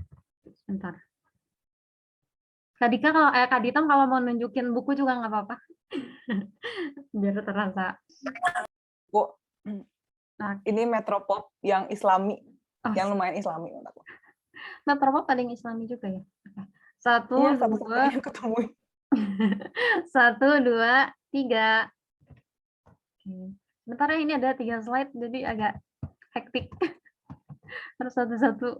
sebentar. Kak Dita kalau mau nunjukin buku juga nggak apa-apa. Biar terasa. Bu, Ini Metropop yang Islami, Oh, yang lumayan Islami menurut aku. Metropop paling Islami juga ya. Oke. 1, Iya, 2, satu-satunya yang ketemu. 1, 2, 3. Oke. Sebentar ya, ini ada 3 slide, jadi agak hektik. Harus satu-satu.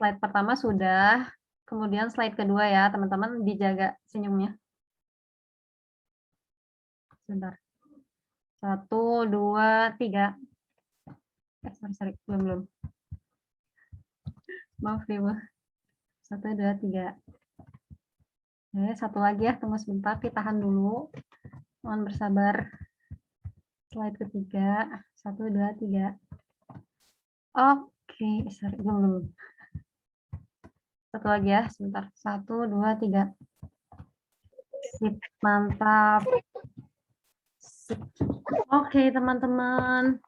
Slide pertama sudah, kemudian slide kedua ya, teman-teman dijaga senyumnya. Sebentar. 1, 2, 3. Sorry, belum. Maaf nih, Bu. 1, 2, 3. Oke, satu lagi ya, tunggu sebentar, ditahan dulu. Mohon bersabar. Slide ketiga. 1, 2, 3. Oke, sorry, belum. Satu lagi ya, sebentar. 1, 2, 3. Sip, mantap. Sip. Oke, teman-teman.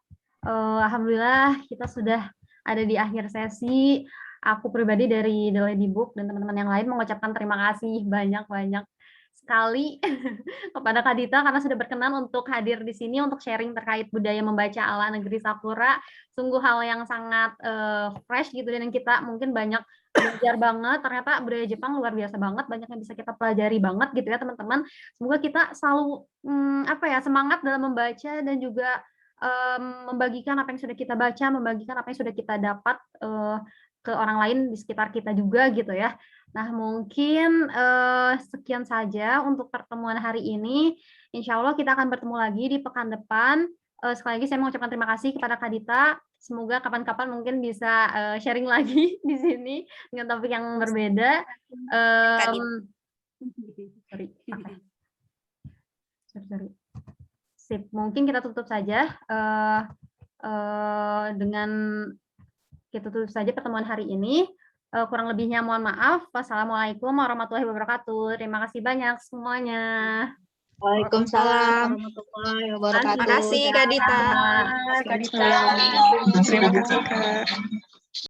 Alhamdulillah kita sudah ada di akhir sesi. Aku pribadi dari The Lady Book dan teman-teman yang lain mengucapkan terima kasih banyak-banyak sekali kepada Kak Dita karena sudah berkenan untuk hadir di sini untuk sharing terkait budaya membaca ala negeri Sakura. Sungguh hal yang sangat fresh gitu dan kita mungkin banyak belajar banget. Ternyata budaya Jepang luar biasa banget, banyak yang bisa kita pelajari banget gitu ya teman-teman. Semoga kita selalu semangat dalam membaca dan juga membagikan apa yang sudah kita baca, membagikan apa yang sudah kita dapat ke orang lain di sekitar kita juga gitu ya. Nah mungkin sekian saja untuk pertemuan hari ini. Insya Allah kita akan bertemu lagi di pekan depan. Sekali lagi saya mengucapkan terima kasih kepada Kak Dita. Semoga kapan-kapan mungkin bisa sharing lagi di sini dengan topik yang berbeda. Sorry. Sip, mungkin kita tutup saja dengan kita tutup saja pertemuan hari ini. Kurang lebihnya mohon maaf. Wassalamualaikum warahmatullahi wabarakatuh. Terima kasih banyak semuanya. Waalaikumsalam warahmatullahi wabarakatuh. Terima kasih Kak Dita. Terima kasih, Kak.